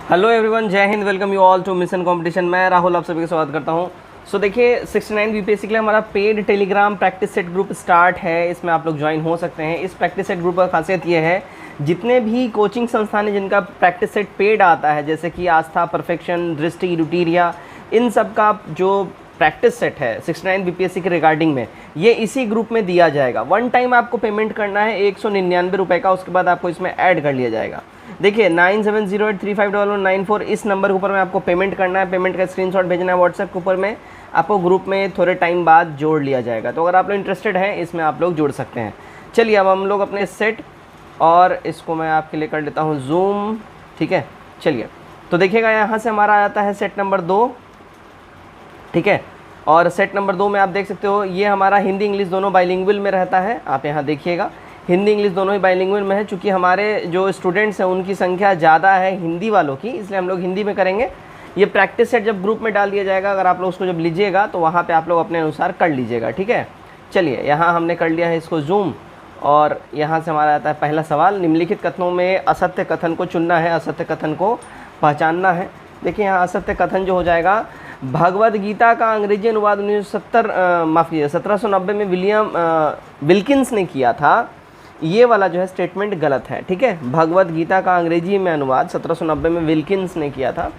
Hello everyone, जय हिंद। Welcome you all to mission competition. मैं राहुल आप सभी का स्वागत करता हूं। सो देखिए 69 बीपीएससी के लिए हमारा paid Telegram practice set group start है। इसमें आप लोग ज्वाइन हो सकते हैं। इस प्रैक्टिस सेट ग्रुप का खासियत ये है, जितने भी कोचिंग संस्थान हैं जिनका प्रैक्टिस सेट पेड आता है, जैसे कि आस्था, परफेक्शन, दृष्टि, यूटीरिया, इन सब का जो प्रैक्टिस सेट है 69 बीपीएससी के रिगार्डिंग में, ये इसी ग्रुप में दिया जाएगा। वन टाइम आपको पेमेंट करना है 199 रुपये का, उसके बाद आपको इसमें ऐड कर लिया जाएगा। देखिए 9708351194 इस नंबर के ऊपर में आपको पेमेंट करना है। पेमेंट का स्क्रीनशॉट भेजना है व्हाट्सएप के ऊपर में, आपको ग्रुप में थोड़े टाइम बाद जोड़ लिया जाएगा। तो अगर आप लोग इंटरेस्टेड हैं इसमें आप लोग जुड़ सकते हैं। चलिए अब हम लोग अपने सेट, और इसको मैं आपके लिए कर लेता हूँ जूम, ठीक है। चलिए तो देखिएगा यहाँ से हमारा आता है सेट नंबर 2, ठीक है। और सेट नंबर 2 में आप देख सकते हो ये हमारा हिंदी इंग्लिश दोनों बाइलिंगुअल में रहता है। आप यहाँ देखिएगा हिंदी इंग्लिश दोनों ही बाइलिंगुअल में है। चूँकि हमारे जो स्टूडेंट्स हैं उनकी संख्या ज़्यादा है हिंदी वालों की, इसलिए हम लोग हिंदी में करेंगे। ये प्रैक्टिस सेट जब ग्रुप में डाल दिया जाएगा, अगर आप लोग उसको जब लीजिएगा तो वहाँ पे आप लोग अपने अनुसार कर लीजिएगा, ठीक है। चलिए यहाँ हमने कर लिया है इसको जूम, और यहाँ से हमारा आता है पहला सवाल। निम्नलिखित कथनों में असत्य कथन को चुनना है, असत्य कथन को पहचानना है। देखिए यहाँ असत्य कथन जो हो जाएगा, भगवद गीता का अंग्रेजी अनुवाद 1790 में विल्किंस ने किया था। ये वाला जो है स्टेटमेंट गलत है, ठीक है। भगवद गीता का अंग्रेजी में अनुवाद 1790 में विल्किंस ने किया था,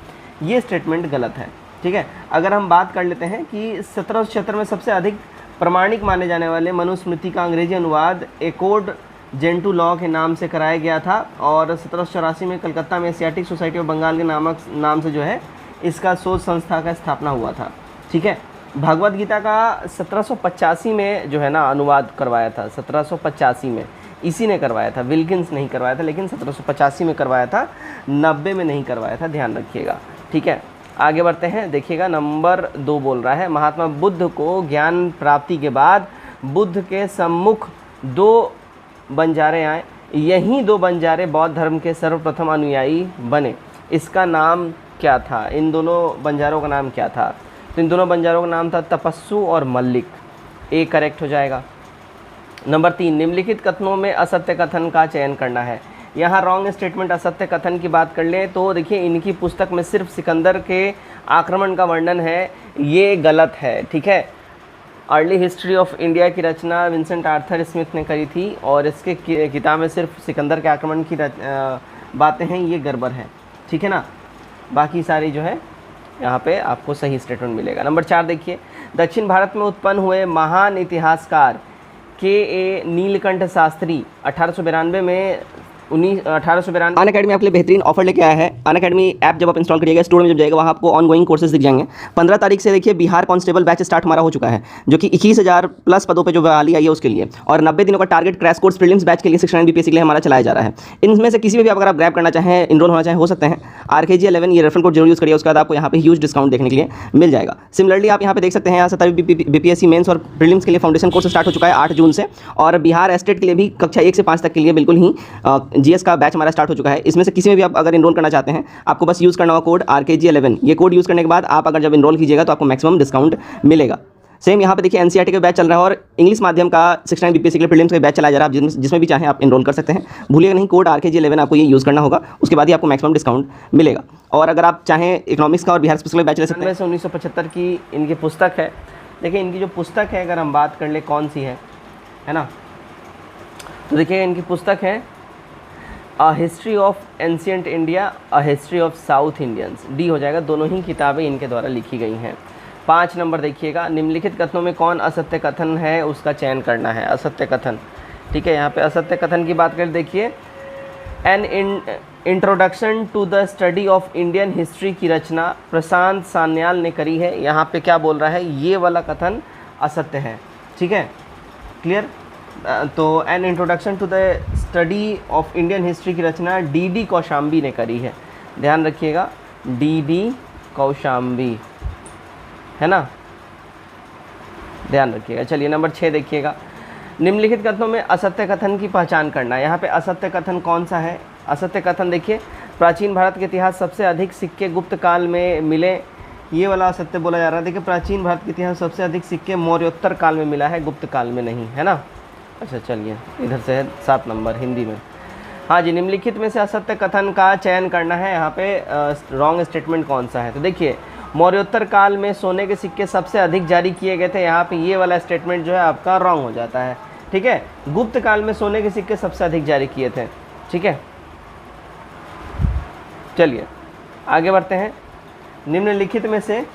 ये स्टेटमेंट गलत है, ठीक है। अगर हम बात कर लेते हैं कि 1776 में सबसे अधिक प्रमाणिक माने जाने वाले मनुस्मृति का अंग्रेजी अनुवाद एकोड जेंटू लॉ के नाम से कराया गया था, और 1784 में कलकत्ता में एशियाटिक सोसाइटी ऑफ बंगाल के नाम से जो है इसका शोध संस्था का स्थापना हुआ था, ठीक है। भगवद गीता का 1785 में जो है ना अनुवाद करवाया था, 1785 में इसी ने करवाया था, विल्किंस नहीं करवाया था, लेकिन 1785 में करवाया था, 90 में नहीं करवाया था, ध्यान रखिएगा, ठीक है। आगे बढ़ते हैं। देखिएगा नंबर 2 बोल रहा है, महात्मा बुद्ध को ज्ञान प्राप्ति के बाद बुद्ध के सम्मुख 2 बंजारे आए। यही 2 बंजारे बौद्ध धर्म के सर्वप्रथम अनुयायी बने। इसका नाम क्या था? इन दोनों बंजारों का नाम क्या था? तो इन दोनों बंजारों का नाम था तपस्सु और मल्लिक। ए करेक्ट हो जाएगा। नंबर 3, निम्नलिखित कथनों में असत्य कथन का चयन करना है। यहाँ रॉन्ग स्टेटमेंट असत्य कथन की बात कर लें तो देखिए इनकी पुस्तक में सिर्फ सिकंदर के आक्रमण का वर्णन है, ये गलत है, ठीक है। अर्ली हिस्ट्री ऑफ इंडिया की रचना विंसेंट आर्थर स्मिथ ने करी थी, और इसके किताब में सिर्फ सिकंदर के आक्रमण की बातें हैं, ये गड़बड़ है, ठीक है ना। बाकी सारी जो है यहाँ पे आपको सही स्टेटमेंट मिलेगा। नंबर 4 देखिए, दक्षिण भारत में उत्पन्न हुए महान इतिहासकार के नीलकंठ शास्त्री 1892 में 1892 अनअकैडमी आपके लिए बेहतरीन ऑफर लेके आया है। अनअकैडमी ऐप जब आप इंस्टॉल करिएगा, स्टोर में जब जाएगा वहाँ आपको ऑनगोइंग कोर्सेज दिख जाएंगे। 15 तारीख से देखिए बिहार कांस्टेबल बैच स्टार्ट हमारा हो चुका है, जो कि 21,000 प्लस पदों पे जो बहाली आई है उसके लिए, और 90 दिनों का target crash course prelims batch के लिए 69 बीपीएससी के लिए हमारा चलाया जा रहा है। इनमें से किसी में भी अगर आप ग्रैब करना चाहें, इनरोल होना चाहें, हो सकते हैं। RKG 11 ये रेफरल कोड जरूर यूज़ करिए, उसके बाद आपको यहाँ पे ह्यूज डिस्काउंट देखने के लिए मिल जाएगा। सिमिलरली आप यहाँ पे देख सकते हैं, यहाँ 27 बीपीएससी मेंस और प्रीलिम्स के लिए फाउंडेशन कोर्स स्टार्ट हो चुका है 8 जून से, और बिहार एस्टेट के लिए भी कक्षा 1 से 5 तक के लिए बिल्कुल ही GS का बैच हमारा स्टार्ट हो चुका है। इसमें से किसी में भी आप अगर इनरोल करना चाहते हैं, आपको बस यूज़ करना होगा कोड RKG 11। ये कोड यूज़ करने के बाद आप अगर जब इनरोल कीजिएगा तो आपको मैक्सिमम डिस्काउंट मिलेगा। सेम यहाँ पे देखिए NCERT का बैच चल रहा है, और इंग्लिश माध्यम का 69 बीपीएससी के लिए प्रीलिम्स का बैच चलाया जा रहा है। आप जिसमें भी चाहें आप इनरोल कर सकते हैं। भूलिएगा नहीं, कोड RKG 11 आपको ये यूज़ करना होगा, उसके बाद ही आपको मैक्सिमम डिस्काउंट मिलेगा। और अगर आप चाहें इकोनॉमिक्स का और बिहार स्पेशल बैच ले सकते हैं। 1975 की इनकी पुस्तक है। देखिए इनकी जो पुस्तक है, अगर हम बात कर ले कौन सी है ना, तो देखिए इनकी पुस्तक है a history of ancient India, a history of south Indians. D हो जाएगा। दोनों ही किताबें इनके द्वारा लिखी गई हैं। 5 नंबर देखिएगा, निम्नलिखित कथनों में कौन असत्य कथन है उसका चयन करना है। असत्य कथन, ठीक है। यहाँ पे असत्य कथन की बात करें, देखिए an introduction to the study of Indian history की रचना प्रशांत सान्याल ने करी है। यहाँ पे क्या बोल रहा है, ये वाला कथन असत्य है, ठीक है, क्लियर। तो an introduction to the study of Indian history की रचना D.D. कौशाम्बी ने करी है। ध्यान रखिएगा, D.D. कौशाम्बी, है ना, ध्यान रखिएगा। चलिए नंबर 6 देखिएगा, निम्नलिखित कथनों में असत्य कथन की पहचान करना है। यहाँ पे असत्य कथन कौन सा है? असत्य कथन देखिए, प्राचीन भारत के इतिहास सबसे अधिक सिक्के गुप्त काल में मिले, ये वाला असत्य बोला जा रहा है। देखिए प्राचीन भारत के इतिहास सबसे अधिक सिक्के मौर्योत्तर काल में मिला है, गुप्त काल में नहीं, है ना। अच्छा चलिए इधर से है 7 नंबर हिंदी में। हाँ जी, निम्नलिखित में से असत्य कथन का चयन करना है। यहाँ पे रॉन्ग स्टेटमेंट कौन सा है, तो देखिए मौर्योत्तर काल में सोने के सिक्के सबसे अधिक जारी किए गए थे। यहाँ पे ये वाला स्टेटमेंट जो है आपका रॉन्ग हो जाता है, ठीक है। गुप्त काल में सोने के सिक्के सबसे अधिक जारी किए थे, ठीक है। चलिए आगे बढ़ते हैं। निम्नलिखित में से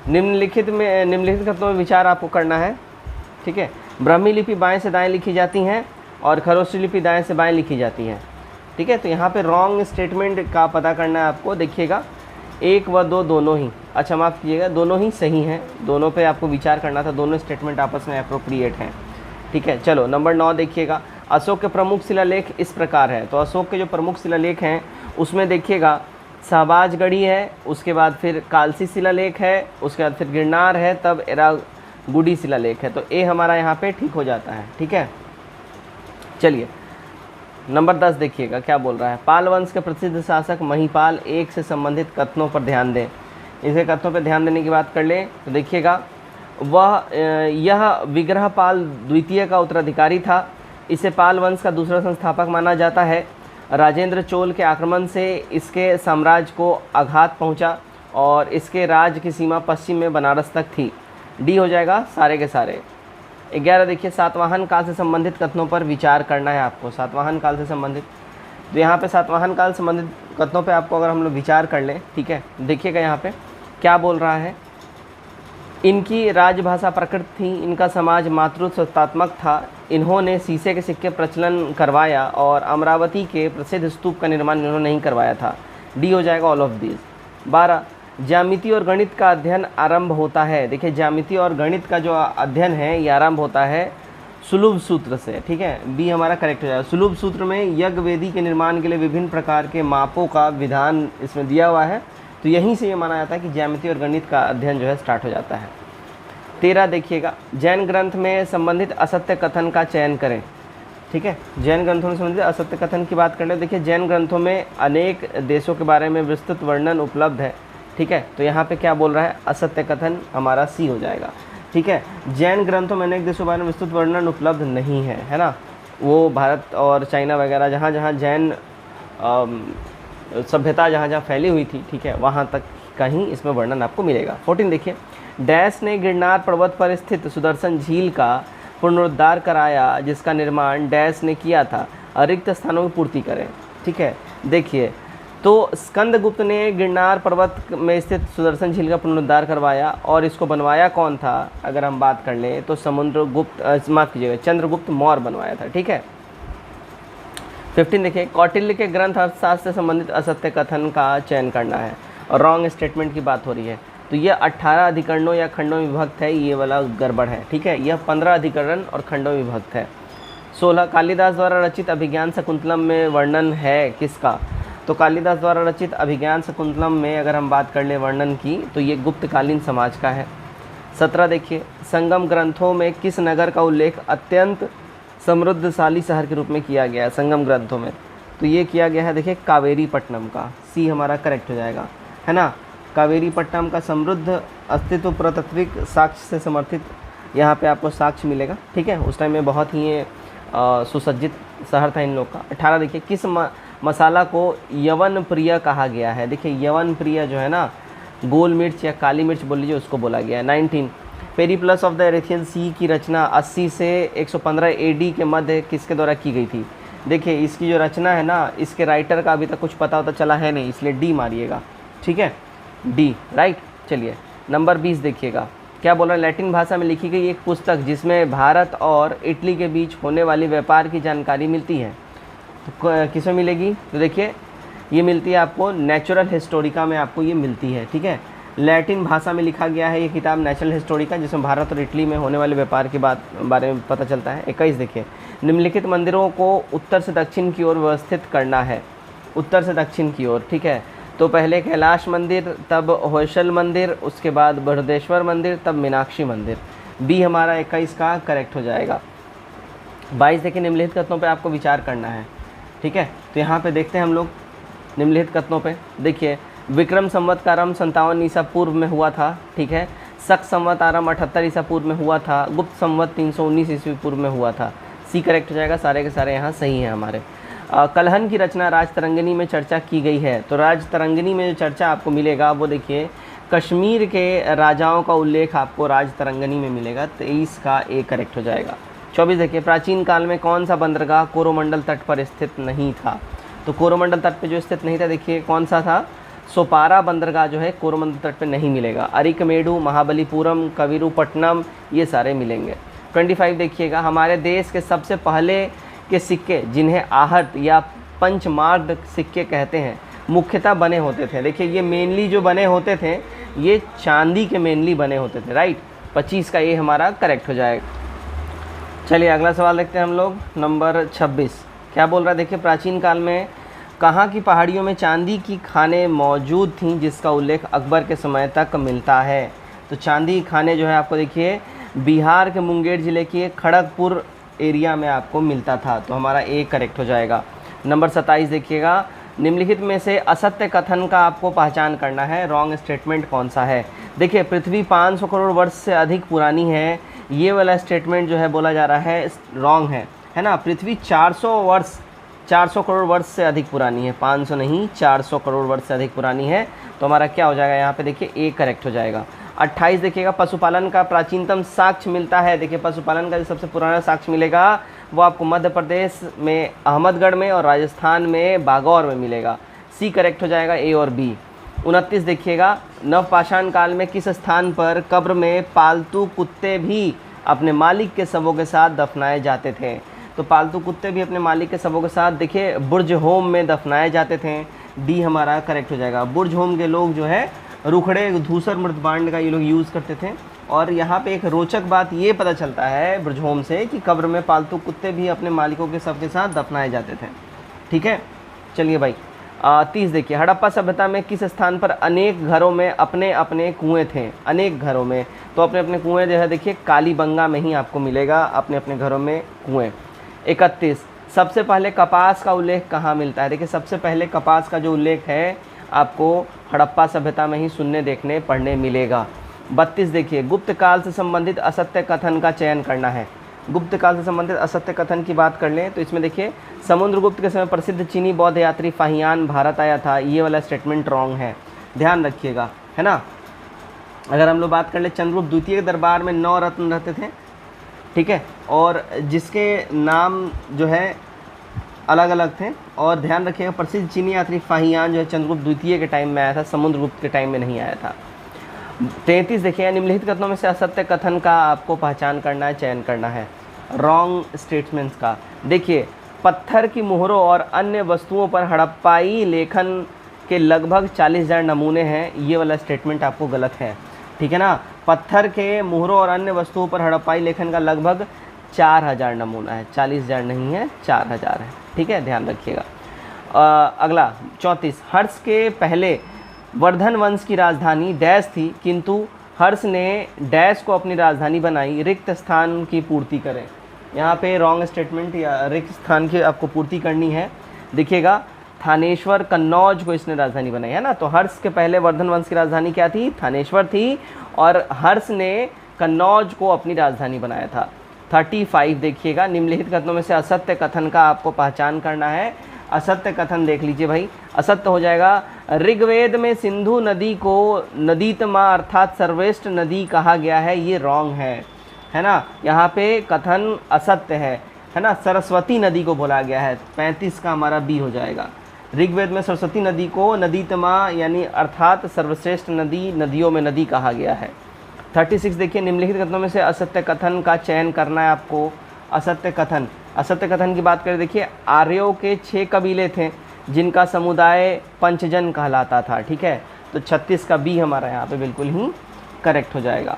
निम्नलिखित कथनों में विचार आपको करना है, ठीक है। ब्राह्मी लिपि बाएं से दाएं लिखी जाती हैं और खरोष्ठी लिपि दाएं से बाएं लिखी जाती हैं, ठीक है। तो यहाँ पे रॉन्ग स्टेटमेंट का पता करना है आपको। देखिएगा 1 व 2 दोनों ही, अच्छा माफ़ कीजिएगा, दोनों ही सही हैं, दोनों पे आपको विचार करना था, दोनों स्टेटमेंट आपस में अप्रोप्रिएट हैं, ठीक है। चलो नंबर 9 देखिएगा। अशोक के प्रमुख शिलालेख इस प्रकार है। तो अशोक के जो प्रमुख शिलालेख हैं उसमें देखिएगा शाहबाजगढ़ी है, उसके बाद फिर कालसी शिलालेख है, उसके बाद फिर गिरनार है, तब एरागुडी शिलालेख है। तो ए हमारा यहाँ पे ठीक हो जाता है, ठीक है। चलिए नंबर 10 देखिएगा क्या बोल रहा है। पाल वंश के प्रसिद्ध शासक महिपाल एक से संबंधित कथनों पर ध्यान दें। इसे कथनों पर ध्यान देने की बात कर लें तो देखिएगा यह विग्रहपाल द्वितीय का उत्तराधिकारी था। इसे पाल वंश का दूसरा संस्थापक माना जाता है। राजेंद्र चोल के आक्रमण से इसके साम्राज्य को आघात पहुंचा और इसके राज की सीमा पश्चिम में बनारस तक थी। डी हो जाएगा सारे के सारे। 11 देखिए, सातवाहन काल से संबंधित कथनों पर विचार करना है आपको। सातवाहन काल से संबंधित, तो यहाँ पे सातवाहन काल संबंधित कथनों पे आपको अगर हम लोग विचार कर लें, ठीक है, देखिएगा यहाँ पे क्या बोल रहा है। इनकी राजभाषा प्रकृत थी, इनका समाज मातृत्वात्मक था, इन्होंने शीशे के सिक्के प्रचलन करवाया और अमरावती के प्रसिद्ध स्तूप का निर्माण इन्होंने नहीं करवाया था। डी हो जाएगा ऑल ऑफ दीज। 12 ज्यामिति और गणित का अध्ययन आरंभ होता है। देखिए ज्यामिति और गणित का जो अध्ययन है ये आरंभ होता है सुलभ सूत्र से, ठीक है। बी हमारा करेक्ट हो जाएगा। सुलभ सूत्र में यज्ञ वेदी के निर्माण के लिए विभिन्न प्रकार के मापों का विधान इसमें दिया हुआ है, तो यहीं से ये माना जाता है कि ज्यामिति और गणित का अध्ययन जो है स्टार्ट हो जाता है। 13 देखिएगा, जैन ग्रंथ में संबंधित असत्य कथन का चयन करें, ठीक है। जैन ग्रंथों में संबंधित असत्य कथन की बात करते हैं। देखिए जैन ग्रंथों में अनेक देशों के बारे में विस्तृत वर्णन उपलब्ध है, ठीक है। तो यहाँ पे क्या बोल रहा है, असत्य कथन हमारा सी हो जाएगा, ठीक है। जैन ग्रंथों में अनेक देशों के बारे में विस्तृत वर्णन उपलब्ध नहीं है, है ना। वो भारत और चाइना वगैरह जहाँ जहाँ जैन सभ्यता जहाँ जहाँ फैली हुई थी, ठीक है, वहाँ तक का ही इसमें वर्णन आपको मिलेगा। 14 देखिए, डैश ने गिरनार पर्वत पर स्थित सुदर्शन झील का पुनरुद्धार कराया जिसका निर्माण डैश ने किया था, रिक्त स्थानों की पूर्ति करें, ठीक है। देखिए तो स्कंदगुप्त ने गिरनार पर्वत में स्थित सुदर्शन झील का पुनरुद्धार करवाया और इसको बनवाया कौन था, अगर हम बात कर लें तो समुद्रगुप्त, माफ कीजिएगा, चंद्रगुप्त मौर्य बनवाया था, ठीक है। 15 देखिए, कौटिल्य के ग्रंथ अर्थशास्त्र से संबंधित असत्य कथन का चयन करना है और रॉन्ग स्टेटमेंट की बात हो रही है। तो यह 18 अधिकरणों या खंडों में विभक्त है, ये वाला गड़बड़ है, ठीक है। यह 15 अधिकरण और खंडों में विभक्त है। 16 कालिदास द्वारा रचित अभिज्ञान शकुंतलम में वर्णन है किसका, तो कालिदास द्वारा रचित अभिज्ञान शकुंतलम में अगर हम बात कर लें वर्णन की तो ये गुप्तकालीन समाज का है। 17 देखिए, संगम ग्रंथों में किस नगर का उल्लेख अत्यंत समृद्धशाली शहर के रूप में किया गया है संगम ग्रंथों में, तो ये किया गया है देखिए कावेरीपट्टनम का। सी हमारा करेक्ट हो जाएगा, है ना। कावेरीपट्टनम का समृद्ध अस्तित्व पुरातात्विक साक्ष्य से समर्थित यहाँ पे आपको साक्ष्य मिलेगा, ठीक है। उस टाइम में बहुत ही सुसज्जित शहर था इन लोग का। 18 देखिए, किस मसाला को यवन प्रिय कहा गया है। देखिए यवन प्रिय जो है ना, गोल मिर्च या काली मिर्च बोल लीजिए, उसको बोला गया है। 19 पेरिप्लस ऑफ द एरेथियन सी की रचना 80 से 115 AD के मध्य किसके द्वारा की गई थी। देखिए इसकी जो रचना है ना, इसके राइटर का अभी तक कुछ पता होता चला है नहीं, इसलिए डी मारिएगा, ठीक है, डी राइट। चलिए नंबर 20 देखिएगा, क्या बोल रहा है, लैटिन भाषा में लिखी गई एक पुस्तक जिसमें भारत और इटली के बीच होने वाली व्यापार की जानकारी मिलती है, तो किसमें मिलेगी, तो देखिए ये मिलती है आपको नेचुरल हिस्टोरिका में, आपको ये मिलती है, ठीक है। लैटिन भाषा में लिखा गया है ये किताब नेचुरल हिस्टोरिका, जिसमें भारत और इटली में होने वाले व्यापार की बारे में पता चलता है। 21 देखिए, निम्नलिखित मंदिरों को उत्तर से दक्षिण की ओर व्यवस्थित करना है। उत्तर से दक्षिण की ओर, ठीक है। तो पहले कैलाश मंदिर, तब होयसल मंदिर, उसके बाद बृहदेश्वर मंदिर, तब मीनाक्षी मंदिर। बी हमारा 21 का करेक्ट हो जाएगा। 22 देखिए, निम्नलिखित कथनों पे आपको विचार करना है, ठीक है। तो यहाँ पे देखते हैं हम लोग निम्नलिखित कथनों पे। देखिए विक्रम संवत का आरंभ 57 ईसा पूर्व में हुआ था, ठीक है। शक संवत आरंभ 78 ईसा पूर्व में हुआ था, गुप्त संवत 319 ईस्वी पूर्व में हुआ था। सी करेक्ट हो जाएगा, सारे के सारे यहाँ सही हैं हमारे। कलहन की रचना राजतरंगिणी में चर्चा की गई है, तो राजतरंगिणी में जो चर्चा आपको मिलेगा वो देखिए कश्मीर के राजाओं का उल्लेख आपको राजतरंगिणी में मिलेगा, 23 का ए करेक्ट हो जाएगा। 24 देखिए प्राचीन काल में कौन सा बंदरगाह कोरोमंडल तट पर स्थित नहीं था, तो कोरोमंडल तट पे जो स्थित नहीं था देखिए कौन सा था, सोपारा बंदरगाह जो है कोरोमंडल तट पे नहीं मिलेगा। अरिकमेडु, महाबलीपुरम, कविरुपट्टनम ये सारे मिलेंगे। 25 देखिएगा हमारे देश के सबसे पहले के सिक्के जिन्हें आहट या पंचमार्ग सिक्के कहते हैं मुख्यतः बने होते थे। देखिए ये मेनली जो बने होते थे ये चांदी के मेनली बने होते थे, राइट। 25 का ये हमारा करेक्ट हो जाएगा। चलिए अगला सवाल देखते हैं हम लोग, नंबर 26 क्या बोल रहा है देखिए प्राचीन काल में कहाँ की पहाड़ियों में चांदी की खानें मौजूद थीं जिसका उल्लेख अकबर के समय तक मिलता है। तो चांदी की खानें जो है आपको देखिए बिहार के मुंगेर ज़िले के खड़गपुर एरिया में आपको मिलता था, तो हमारा ए करेक्ट हो जाएगा। नंबर 27 देखिएगा निम्नलिखित में से असत्य कथन का आपको पहचान करना है, रॉन्ग स्टेटमेंट कौन सा है। देखिए पृथ्वी 500 करोड़ वर्ष से अधिक पुरानी है, ये वाला स्टेटमेंट जो है बोला जा रहा है रॉन्ग है ना। पृथ्वी 400 करोड़ वर्ष से अधिक पुरानी है, 500 नहीं 400 करोड़ वर्ष से अधिक पुरानी है, तो हमारा क्या हो जाएगा यहाँ पे देखिए ए करेक्ट हो जाएगा। 28 देखिएगा पशुपालन का प्राचीनतम साक्ष्य मिलता है। देखिए पशुपालन का जो सबसे पुराना साक्ष्य मिलेगा वो आपको मध्य प्रदेश में अहमदगढ़ में और राजस्थान में बागौर में मिलेगा। सी करेक्ट हो जाएगा ए और बी। 29 देखिएगा नवपाषाण काल में किस स्थान पर कब्र में पालतू कुत्ते भी अपने मालिक के शवों के साथ दफनाए जाते थे, तो पालतू कुत्ते भी अपने मालिक के शवों के साथ देखिए बुर्ज होम में दफनाए जाते थे, डी हमारा करेक्ट हो जाएगा। बुर्ज होम के लोग जो है रुखड़े धूसर मृतभांड का ये लोग यूज़ करते थे। और यहाँ पे एक रोचक बात ये पता चलता है बुर्ज होम से कि कब्र में पालतू कुत्ते भी अपने मालिकों के शव के साथ दफनाए जाते थे, ठीक है। चलिए भाई 30 देखिए हड़प्पा सभ्यता में किस स्थान पर अनेक घरों में अपने अपने कुएँ थे, अनेक घरों में, तो अपने अपने कुएँ जो है देखिए कालीबंगा में ही आपको मिलेगा, अपने अपने घरों में कुएँ। 31 सबसे पहले कपास का उल्लेख कहाँ मिलता है। देखिए सबसे पहले कपास का जो उल्लेख है आपको हड़प्पा सभ्यता में ही सुनने देखने पढ़ने मिलेगा। 32 देखिए गुप्त काल से संबंधित असत्य कथन का चयन करना है। गुप्त काल से संबंधित असत्य कथन की बात कर लें तो इसमें देखिए समुद्रगुप्त के समय प्रसिद्ध चीनी बौद्ध यात्री फाहियान भारत आया था, ये वाला स्टेटमेंट रॉन्ग है, ध्यान रखिएगा, है ना। अगर हम लोग बात कर ले चंद्रगुप्त द्वितीय के दरबार में 9 रत्न रहते थे, ठीक है, और जिसके नाम जो है अलग अलग थे। और ध्यान रखिएगा प्रसिद्ध चीनी यात्री फाहियान जो है चंद्रगुप्त द्वितीय के टाइम में आया था, समुद्रगुप्त के टाइम में नहीं आया था। 33 देखिए निम्नलिखित कथनों में से असत्य कथन का आपको पहचान करना है, चयन करना है, रॉन्ग स्टेटमेंट्स का। देखिए पत्थर की मोहरों और अन्य वस्तुओं पर हड़प्पाई लेखन के लगभग 40,000 नमूने हैं, ये वाला स्टेटमेंट आपको गलत है, ठीक है ना। पत्थर के मोहरों और अन्य वस्तुओं पर हड़प्पाई लेखन का लगभग 4,000 नमूना है, 40,000 नहीं है 4,000 है, ठीक है, ध्यान रखिएगा। अगला 34 हर्ष के पहले वर्धन वंश की राजधानी डैश थी, किंतु हर्ष ने डैश को अपनी राजधानी बनाई, रिक्त स्थान की पूर्ति करें। यहाँ पे रॉन्ग स्टेटमेंट या रिक्त स्थान की आपको पूर्ति करनी है। देखिएगा थानेश्वर कन्नौज को इसने राजधानी बनाई, है ना। तो हर्ष के पहले वर्धन वंश की राजधानी क्या थी, थानेश्वर थी, और हर्ष ने कन्नौज को अपनी राजधानी बनाया था। 35 देखिएगा निम्नलिखित कथनों में से असत्य कथन का आपको पहचान करना है। असत्य कथन देख लीजिए भाई, असत्य हो जाएगा ऋग्वेद में सिंधु नदी को नदीतमा अर्थात सर्वश्रेष्ठ नदी कहा गया है, ये रॉन्ग है ना। यहाँ पे कथन असत्य है ना, सरस्वती नदी को बोला गया है, 35 का हमारा बी हो जाएगा। ऋग्वेद में सरस्वती नदी को नदीतमा यानी अर्थात सर्वश्रेष्ठ नदी, नदियों में नदी कहा गया है। 36 देखिए निम्नलिखित कथनों में से असत्य कथन का चयन करना है आपको। असत्य कथन की बात करें, देखिए आर्यों के 6 कबीले थे जिनका समुदाय पंचजन कहलाता था, ठीक है। तो 36 का बी हमारा यहाँ पे बिल्कुल ही करेक्ट हो जाएगा,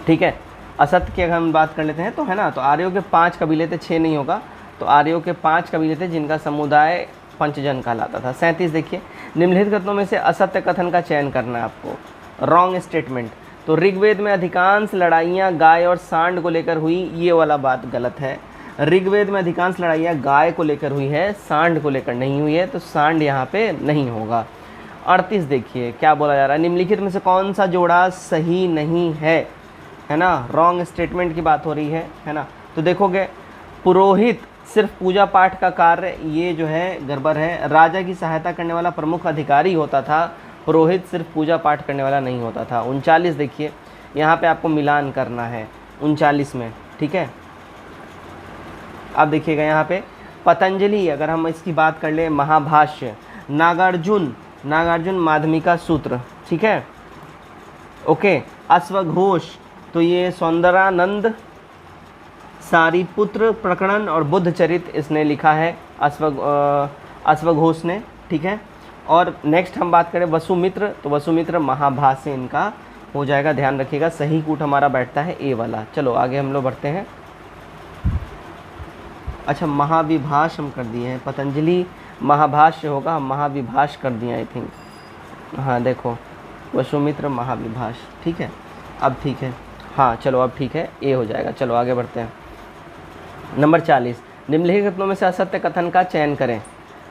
ठीक है। असत्य की अगर हम बात कर लेते हैं तो, है ना, तो आर्यों के 5 कबीले थे, 6 नहीं होगा, तो आर्यों के 5 कबीले थे जिनका समुदाय पंचजन कहलाता था। 37 देखिए निम्नलिखित कथनों में से असत्य कथन का चयन करना है आपको, रॉन्ग स्टेटमेंट। तो ऋग्वेद में अधिकांश लड़ाइयाँ गाय और सांड को लेकर हुई, ये वाला बात गलत है। ऋग्वेद में अधिकांश लड़ाइयाँ गाय को लेकर हुई है, सांड को लेकर नहीं हुई है, तो सांड यहाँ पे नहीं होगा। 38 देखिए क्या बोला जा रहा है, निम्नलिखित में से कौन सा जोड़ा सही नहीं है ना, रॉन्ग स्टेटमेंट की बात हो रही है ना। तो देखोगे पुरोहित सिर्फ पूजा पाठ का कार्य, ये जो है गड़बड़ है। राजा की सहायता करने वाला प्रमुख अधिकारी होता था, पुरोहित सिर्फ पूजा पाठ करने वाला नहीं होता था। 39 देखिए, यहाँ पे आपको मिलान करना है 39 में, ठीक है। अब देखिएगा यहाँ पे पतंजलि, अगर हम इसकी बात कर ले, महाभाष्य, नागार्जुन माध्यमिका सूत्र, ठीक है, ओके। अश्वघोष, तो ये सौंदरानंद सारीपुत्र प्रकरण और बुद्ध चरित इसने लिखा है अश्वघोष ने, ठीक है। और नेक्स्ट हम बात करें वसुमित्र, तो वसुमित्र महाभाष्य इनका हो जाएगा, ध्यान रखिएगा। सही कूट हमारा बैठता है ए वाला। चलो आगे हम लोग बढ़ते हैं। अच्छा, महाविभाष हम कर दिए हैं, पतंजलि महाभाष्य होगा, हम महाविभाष कर दिए आई थिंक। हाँ देखो, वसुमित्र महाविभाष, ठीक है, अब ठीक है, हाँ चलो अब ठीक है, ए हो जाएगा। चलो आगे बढ़ते हैं। नंबर 40, निम्नलिखित कथनों में से असत्य कथन का चयन करें।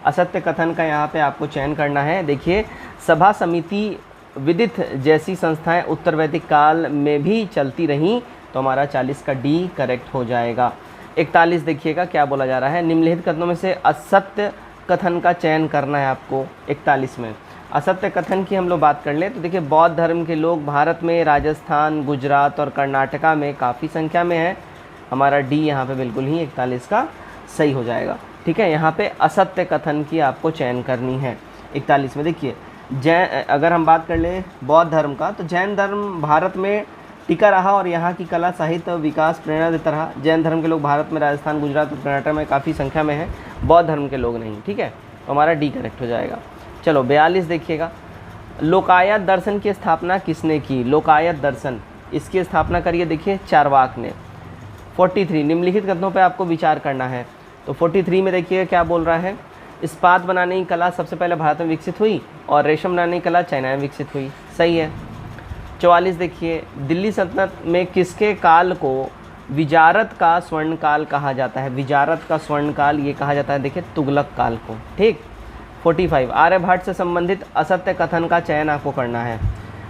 असत्य कथन का यहाँ पे आपको चयन करना है। देखिए, सभा समिति विदित जैसी संस्थाएं उत्तर वैदिक काल में भी चलती रहीं, तो हमारा 40 का डी करेक्ट हो जाएगा। 41 देखिएगा क्या बोला जा रहा है, निम्नलिखित कथनों में से असत्य कथन का चयन करना है आपको। 41 में असत्य कथन की हम लोग बात कर लें तो देखिए, बौद्ध धर्म के लोग भारत में राजस्थान, गुजरात और कर्नाटका में काफ़ी संख्या में है। हमारा डी यहाँ पे बिल्कुल ही 41 का सही हो जाएगा, ठीक है। यहाँ पे असत्य कथन की आपको चयन करनी है 41 में। देखिए, जैन, अगर हम बात कर लें बौद्ध धर्म का, तो जैन धर्म भारत में टिका रहा और यहाँ की कला साहित्य और विकास प्रेरणा देता रहा। जैन धर्म के लोग भारत में राजस्थान, गुजरात और कर्नाटक में काफ़ी संख्या में है, बौद्ध धर्म के लोग नहीं, ठीक है। तो हमारा डी करेक्ट हो जाएगा। चलो 42 देखिएगा, लोकायत दर्शन की स्थापना किसने की। लोकायत दर्शन, इसकी स्थापना करिए देखिए चारवाक ने। 43, निम्नलिखित कथनों पर आपको विचार करना है। तो 43 में देखिए क्या बोल रहा है, इस्पात बनाने की कला सबसे पहले भारत में विकसित हुई और रेशम बनाने की कला चाइना में विकसित हुई, सही है। 44 देखिए, दिल्ली सल्तनत में किसके काल को विजारत का स्वर्ण काल कहा जाता है। विजारत का स्वर्ण काल ये कहा जाता है, देखिए तुगलक काल को, ठीक। 45, आर्यभट्ट से संबंधित असत्य कथन का चयन आपको करना है।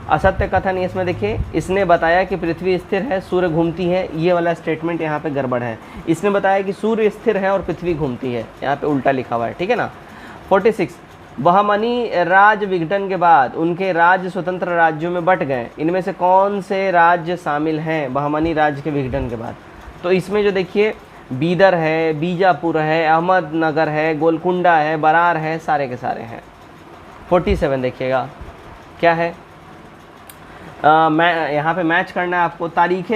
असत्य कथन इसमें देखिए, इसने बताया कि पृथ्वी स्थिर है, सूर्य घूमती है, ये वाला स्टेटमेंट यहाँ पे गड़बड़ है। इसने बताया कि सूर्य स्थिर है और पृथ्वी घूमती है, यहाँ पे उल्टा लिखा हुआ है, ठीक है ना। 46, बहमनी राज विघटन के बाद उनके राज्य स्वतंत्र राज्यों में बट गए, इनमें से कौन से राज्य शामिल हैं बहमनी राज्य के विघटन के बाद। तो इसमें जो देखिए, बीदर है, बीजापुर है, अहमदनगर है, गोलकुंडा है, बरार है, सारे के सारे हैं। 47 देखिएगा क्या है, मैं यहाँ पे मैच करना है आपको। तारीख़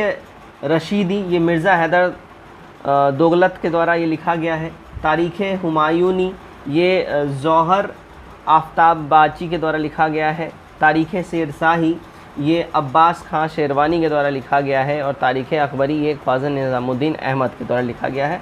रशीदी, ये मिर्ज़ा हैदर दोगलत के द्वारा ये लिखा गया है। तारीख़ हुमायूनी, ये जौहर आफ्ताबबाची के द्वारा लिखा गया है। तारीख़ शेरशाही, ये अब्बास खां शेरवानी के द्वारा लिखा गया है। और तारीख़ अकबरी, ये ख्वाजा निज़ामुद्दीन अहमद के द्वारा लिखा गया है।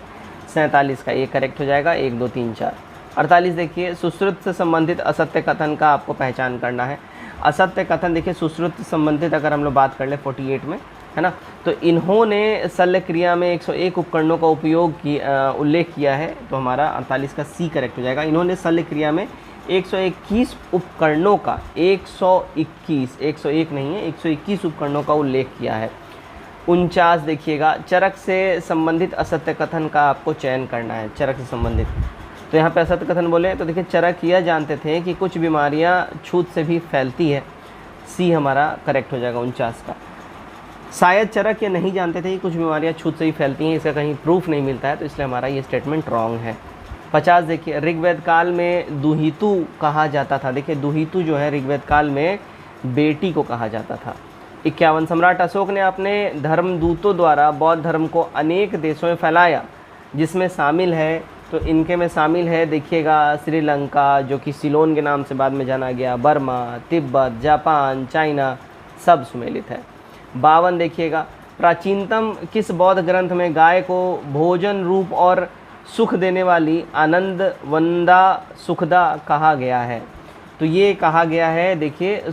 47 का ये करेक्ट हो जाएगा, 1 2 3 4। 48 देखिए, सुश्रुत से संबंधित असत्य कथन का आपको पहचान करना है। असत्य कथन देखिए, सुश्रुत से संबंधित अगर हम लोग बात कर ले 48 में, है ना, तो इन्होंने शल्य क्रिया में 101 उपकरणों का उल्लेख किया है, तो हमारा 48 का सी करेक्ट हो जाएगा। इन्होंने शल्य क्रिया में 121 उपकरणों का 101 नहीं है, 121 उपकरणों का उल्लेख किया है। 49 देखिएगा, चरक से संबंधित असत्य कथन का आपको चयन करना है। चरक से संबंधित, तो यहाँ पे असत्य कथन बोले तो देखिए, चरक यह जानते थे कि कुछ बीमारियाँ छूत से भी फैलती है, सी हमारा करेक्ट हो जाएगा 49 का। शायद चरक ये नहीं जानते थे कि कुछ बीमारियाँ छूत से ही फैलती हैं, इसका कहीं प्रूफ नहीं मिलता है, तो इसलिए हमारा ये स्टेटमेंट रॉन्ग है। 50 देखिए, ऋग्वेद काल में दुहितु कहा जाता था। देखिए, दुहितु जो है ऋग्वेद काल में बेटी को कहा जाता था। 51, सम्राट अशोक ने अपने धर्मदूतों द्वारा बौद्ध धर्म को अनेक देशों में फैलाया, जिसमें शामिल है, तो इनके में शामिल है देखिएगा, श्रीलंका जो कि सिलोन के नाम से बाद में जाना गया, बर्मा, तिब्बत, जापान, चाइना, सब सुमेलित है। 52 देखिएगा, प्राचीनतम किस बौद्ध ग्रंथ में गाय को भोजन रूप और सुख देने वाली आनंद वंदा सुखदा कहा गया है। तो ये कहा गया है देखिए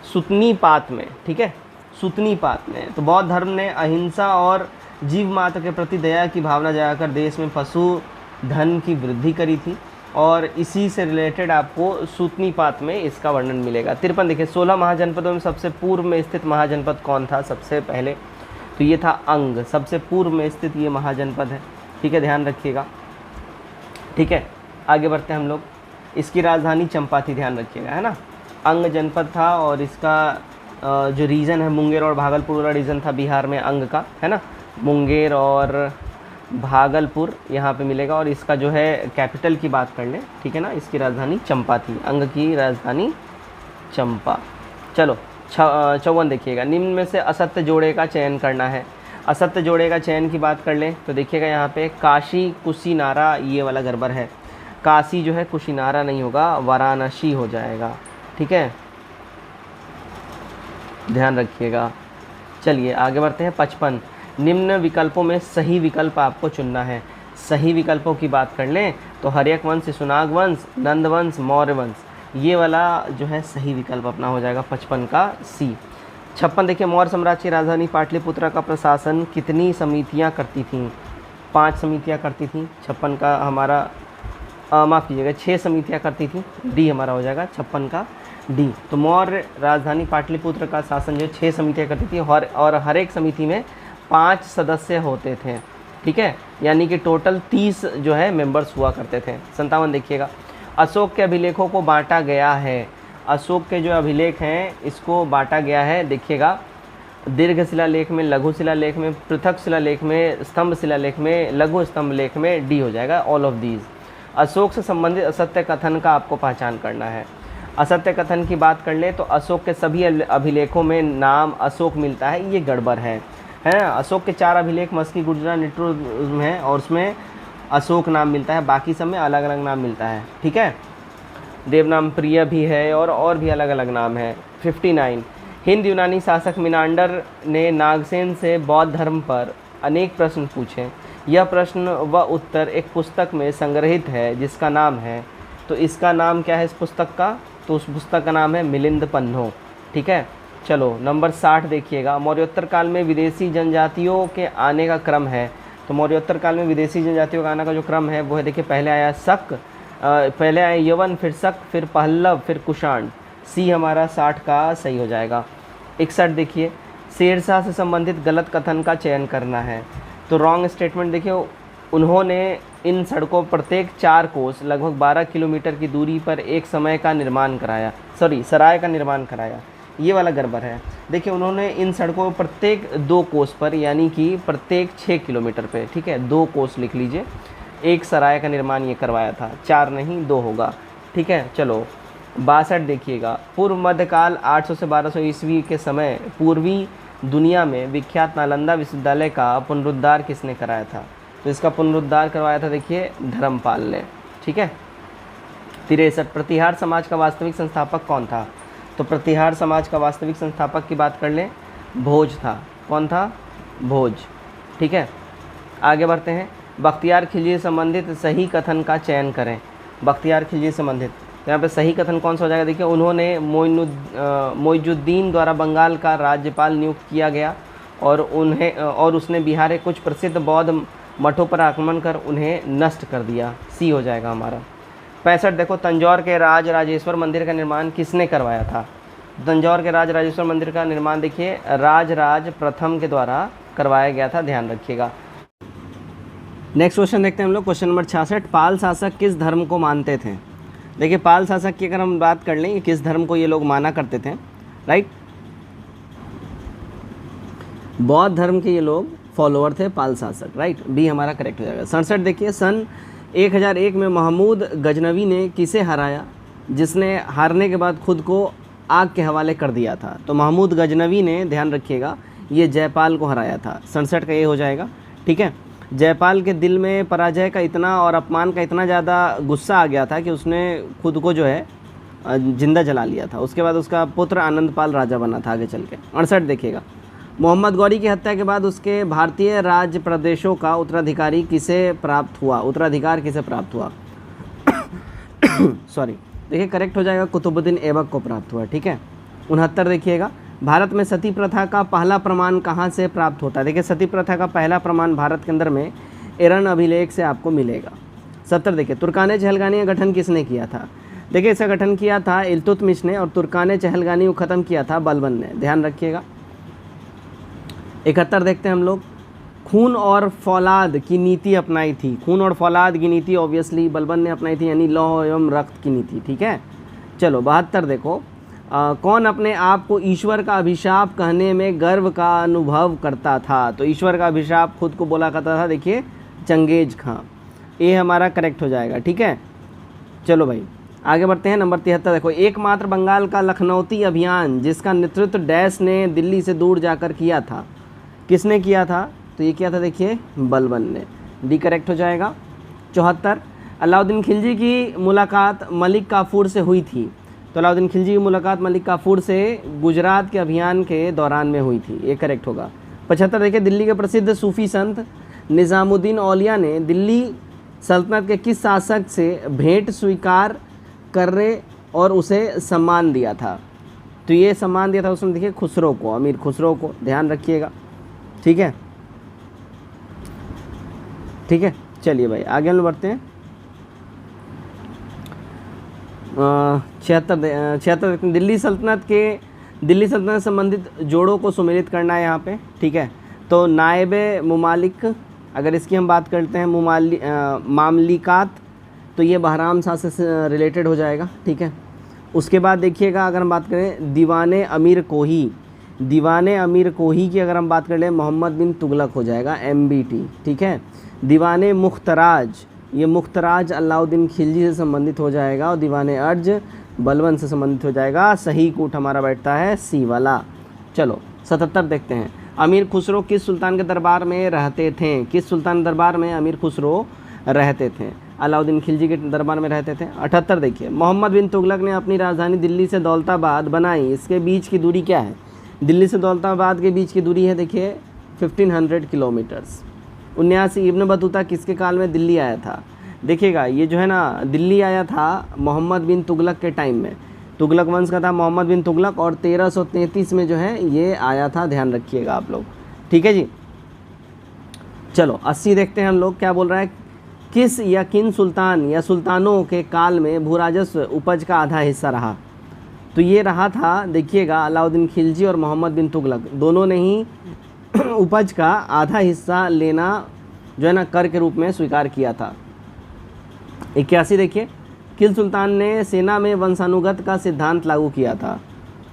सुतनीपात में, ठीक है, सुतनीपात में। तो बौद्ध धर्म ने अहिंसा और जीव मात्र के प्रति दया की भावना जगाकर देश में पशु धन की वृद्धि करी थी। और इसी से रिलेटेड आपको सूतनीपात में इसका वर्णन मिलेगा। 53 देखिए 16 महाजनपदों में सबसे पूर्व में स्थित महाजनपद कौन था सबसे पहले, तो ये था अंग, सबसे पूर्व में स्थित ये महाजनपद है। ठीक है, ध्यान रखिएगा। ठीक है, आगे बढ़ते हैं हम लोग। इसकी राजधानी चंपा थी, ध्यान रखिएगा, है ना। अंग जनपद था और इसका जो रीजन है मुंगेर और भागलपुर वाला रीजन था बिहार में अंग का, है ना। मुंगेर और भागलपुर यहाँ पे मिलेगा। और इसका जो है कैपिटल की बात कर लें, ठीक है ना, इसकी राजधानी चंपा थी, अंग की राजधानी चंपा। चलो 54 देखिएगा, निम्न में से असत्य जोड़े का चयन करना है। असत्य जोड़े का चयन की बात कर लें तो देखिएगा यहाँ पे काशी कुशीनारा, ये वाला गड़बड़ है। काशी जो है कुशीनारा नहीं होगा, वाराणसी हो जाएगा। ठीक है, ध्यान रखिएगा। चलिए आगे बढ़ते हैं। 55 निम्न विकल्पों में सही विकल्प आपको चुनना है। सही विकल्पों की बात कर लें तो हर्यक वंश, सुनाग वंश, नंद वंश, मौर्य वंश, ये वाला जो है सही विकल्प अपना हो जाएगा 55 का सी। 56 देखिए मौर्य साम्राज्य की राजधानी पाटलिपुत्र का प्रशासन कितनी समितियां करती थीं? 5 समितियां करती थीं। 56 का हमारा माफ़ कीजिएगा 6 समितियां करती थीं। डी हमारा हो जाएगा 56 का डी। तो मौर्य राजधानी पाटलिपुत्र का शासन जो 6 समितियां करती थी और हर एक समिति में 5 सदस्य होते थे। ठीक है, यानी कि टोटल 30 जो है मेंबर्स हुआ करते थे। 57 देखिएगा, अशोक के अभिलेखों को बांटा गया है। अशोक के जो अभिलेख हैं इसको बांटा गया है। देखिएगा दीर्घ शिलालेख में, लघु शिलालेख में, पृथक शिलालेख में, स्तंभ शिलालेख में, लघु स्तंभ लेख में, डी हो जाएगा ऑल ऑफ दीज। अशोक से संबंधित असत्य कथन का आपको पहचान करना है। असत्य कथन की बात कर ले तो अशोक के सभी अभिलेखों में नाम अशोक मिलता है, ये गड़बड़ है ना। अशोक के 4 अभिलेख मस्की, गुर्जरा, निट्रू में हैं और उसमें अशोक नाम मिलता है, बाकी सब में अलग अलग नाम मिलता है। ठीक है, देवनाम प्रिय भी है और भी अलग अलग नाम है। 59 हिंद यूनानी शासक मिनांडर ने नागसेन से बौद्ध धर्म पर अनेक प्रश्न पूछे। यह प्रश्न व उत्तर एक पुस्तक में संग्रहित है जिसका नाम है, तो इसका नाम क्या है इस पुस्तक का, तो उस पुस्तक का नाम है मिलिंद पन्हो। ठीक है, चलो नंबर 60 देखिएगा, मौर्योत्तर काल में विदेशी जनजातियों के आने का क्रम है। तो मौर्योत्तर काल में विदेशी जनजातियों का आने का जो क्रम है वो है, देखिए पहले आया शक, पहले आए यवन, फिर शक, फिर पहल्लव, फिर कुषाण। सी हमारा 60 का सही हो जाएगा। 61 देखिए, शेरशाह से संबंधित गलत कथन का चयन करना है। तो रॉन्ग स्टेटमेंट देखिए, उन्होंने इन सड़कों प्रत्येक 4 कोस लगभग 12 किलोमीटर की दूरी पर एक सराय का निर्माण कराया। ये वाला गड़बड़ है। देखिए उन्होंने इन सड़कों प्रत्येक 2 कोस पर, यानी कि प्रत्येक 6 किलोमीटर पे, ठीक है 2 कोस लिख लीजिए, एक सराय का निर्माण ये करवाया था। 4 नहीं 2 होगा। ठीक है, चलो 62 देखिएगा, पूर्व मध्यकाल 800 से 1200 ईस्वी के समय पूर्वी दुनिया में विख्यात नालंदा विश्वविद्यालय का पुनरुद्धार किसने कराया था? तो इसका पुनरुद्धार करवाया था देखिए धर्मपाल ने। ठीक है, 63 प्रतिहार समाज का वास्तविक संस्थापक कौन था? तो प्रतिहार समाज का वास्तविक संस्थापक की बात कर लें, भोज था। कौन था? भोज। ठीक है, आगे बढ़ते हैं। बख्तियार खिलजी से संबंधित सही कथन का चयन करें। बख्तियार खिलजी से संबंधित यहाँ पे सही कथन कौन सा हो जाएगा? देखिए उन्होंने मोइजुद्दीन द्वारा बंगाल का राज्यपाल नियुक्त किया गया और उसने बिहार के कुछ प्रसिद्ध बौद्ध मठों पर आक्रमण कर उन्हें नष्ट कर दिया। सी हो जाएगा हमारा। 65 देखो, तंजौर के राज राजेश्वर मंदिर का निर्माण किसने करवाया था? तंजौर के राज राजेश्वर मंदिर का निर्माण देखिए राजराज प्रथम के द्वारा करवाया गया था, ध्यान रखिएगा। नेक्स्ट क्वेश्चन देखते हैं हम लोग, क्वेश्चन नंबर 66। पाल शासक किस धर्म को मानते थे? देखिए पाल शासक की अगर हम बात कर लें किस धर्म को ये लोग माना करते थे, राइट, बौद्ध धर्म के ये लोग फॉलोअर थे पाल शासक, राइट, बी हमारा करेक्ट हो जाएगा। 67 देखिए, सन 1001 में महमूद गजनवी ने किसे हराया जिसने हारने के बाद खुद को आग के हवाले कर दिया था? तो महमूद गजनवी ने, ध्यान रखिएगा, ये जयपाल को हराया था। 67 का ये हो जाएगा। ठीक है, जयपाल के दिल में पराजय का इतना और अपमान का इतना ज़्यादा गुस्सा आ गया था कि उसने खुद को जो है जिंदा जला लिया था। उसके बाद उसका पुत्र आनंदपाल राजा बना था आगे चल के। 68 देखिएगा, मोहम्मद गौरी की हत्या के बाद उसके भारतीय राज्य प्रदेशों का उत्तराधिकारी किसे प्राप्त हुआ? उत्तराधिकार किसे प्राप्त हुआ? सॉरी, देखिए करेक्ट हो जाएगा, कुतुबुद्दीन ऐबक को प्राप्त हुआ। ठीक है, 69 देखिएगा, भारत में सती प्रथा का पहला प्रमाण कहाँ से प्राप्त होता है? देखिए सती प्रथा का पहला प्रमाण भारत के अंदर में एरन अभिलेख से आपको मिलेगा। 70 देखिए, तुर्कान चहलगानी का गठन किसने किया था? देखिए इसका गठन किया था इल्तुतमिश ने, और तुर्कान चहलगानी को ख़त्म किया था बलबन ने, ध्यान रखिएगा। 71 देखते हैं हम लोग, खून और फौलाद की नीति अपनाई थी। खून और फौलाद की नीति ऑब्वियसली बलबन ने अपनाई थी, यानी लौह एवं रक्त की नीति, ठीक है। चलो 72 देखो, कौन अपने आप को ईश्वर का अभिशाप कहने में गर्व का अनुभव करता था? तो ईश्वर का अभिशाप खुद को बोला करता था, देखिए चंगेज खां। ये हमारा करेक्ट हो जाएगा, ठीक है। चलो भाई आगे बढ़ते हैं। नंबर 73 देखो, एकमात्र बंगाल का लखनौती अभियान जिसका नेतृत्व डैश ने दिल्ली से दूर जाकर किया था, किसने किया था? तो ये किया था देखिए बलबन ने, डी करेक्ट हो जाएगा। 74 अलाउद्दीन खिलजी की मुलाकात मलिक काफूर से हुई थी। तो अलाउद्दीन खिलजी की मुलाकात मलिक काफूर से गुजरात के अभियान के दौरान में हुई थी, ये करेक्ट होगा। 75 देखिए, दिल्ली के प्रसिद्ध सूफी संत निज़ामुद्दीन औलिया ने दिल्ली सल्तनत के किस शासक से भेंट स्वीकार करने और उसे सम्मान दिया था? तो ये सम्मान दिया था उसने देखिए खुसरो को, अमीर खुसरो को, ध्यान रखिएगा, ठीक है। ठीक है, चलिए भाई आगे हम बढ़ते हैं। 76 दिल्ली सल्तनत से संबंधित जोड़ों को सुमेलित करना है यहाँ पे, ठीक है। तो नायबे मुमालिक, अगर इसकी हम बात करते हैं मामलिकात, तो ये बहराम शाह से रिलेटेड हो जाएगा, ठीक है। उसके बाद देखिएगा अगर हम बात करें दीवाने अमीर कोही की अगर हम बात कर लें, मोहम्मद बिन तुगलक हो जाएगा, MBT, ठीक है। दीवाने मुख्तराज, ये मुख्तराज अलाउद्दीन खिलजी से संबंधित हो जाएगा, और दीवाने अर्ज बलबन से संबंधित हो जाएगा। सही कूट हमारा बैठता है सी वाला। चलो 77 देखते हैं, अमीर खुसरो किस सुल्तान के दरबार में रहते थे? किस सुल्तान दरबार में अमीर खुसरो रहते थे? अलाउद्दीन खिलजी के दरबार में रहते थे। 78 देखिए, मोहम्मद बिन तुगलक ने अपनी राजधानी दिल्ली से दौलताबाद बनाई, इसके बीच की दूरी क्या है? दिल्ली से दौलताबाद के बीच की दूरी है देखिए 1500 किलोमीटर्स। 79 इब्न बतूता किसके काल में दिल्ली आया था? देखिएगा ये जो है ना, दिल्ली आया था मोहम्मद बिन तुगलक के टाइम में, तुगलक वंश का था मोहम्मद बिन तुगलक, और 1333 में जो है ये आया था, ध्यान रखिएगा आप लोग, ठीक है जी। चलो 80 देखते हैं हम लोग, क्या बोल रहा है, किस या किन सुल्तान या सुल्तानों के काल में भूराजस्व उपज का आधा हिस्सा रहा? तो ये रहा था देखिएगा अलाउद्दीन खिलजी और मोहम्मद बिन तुगलक, दोनों ने ही उपज का आधा हिस्सा लेना जो है ना कर के रूप में स्वीकार किया था। 81 देखिए, किस सुल्तान ने सेना में वंशानुगत का सिद्धांत लागू किया था?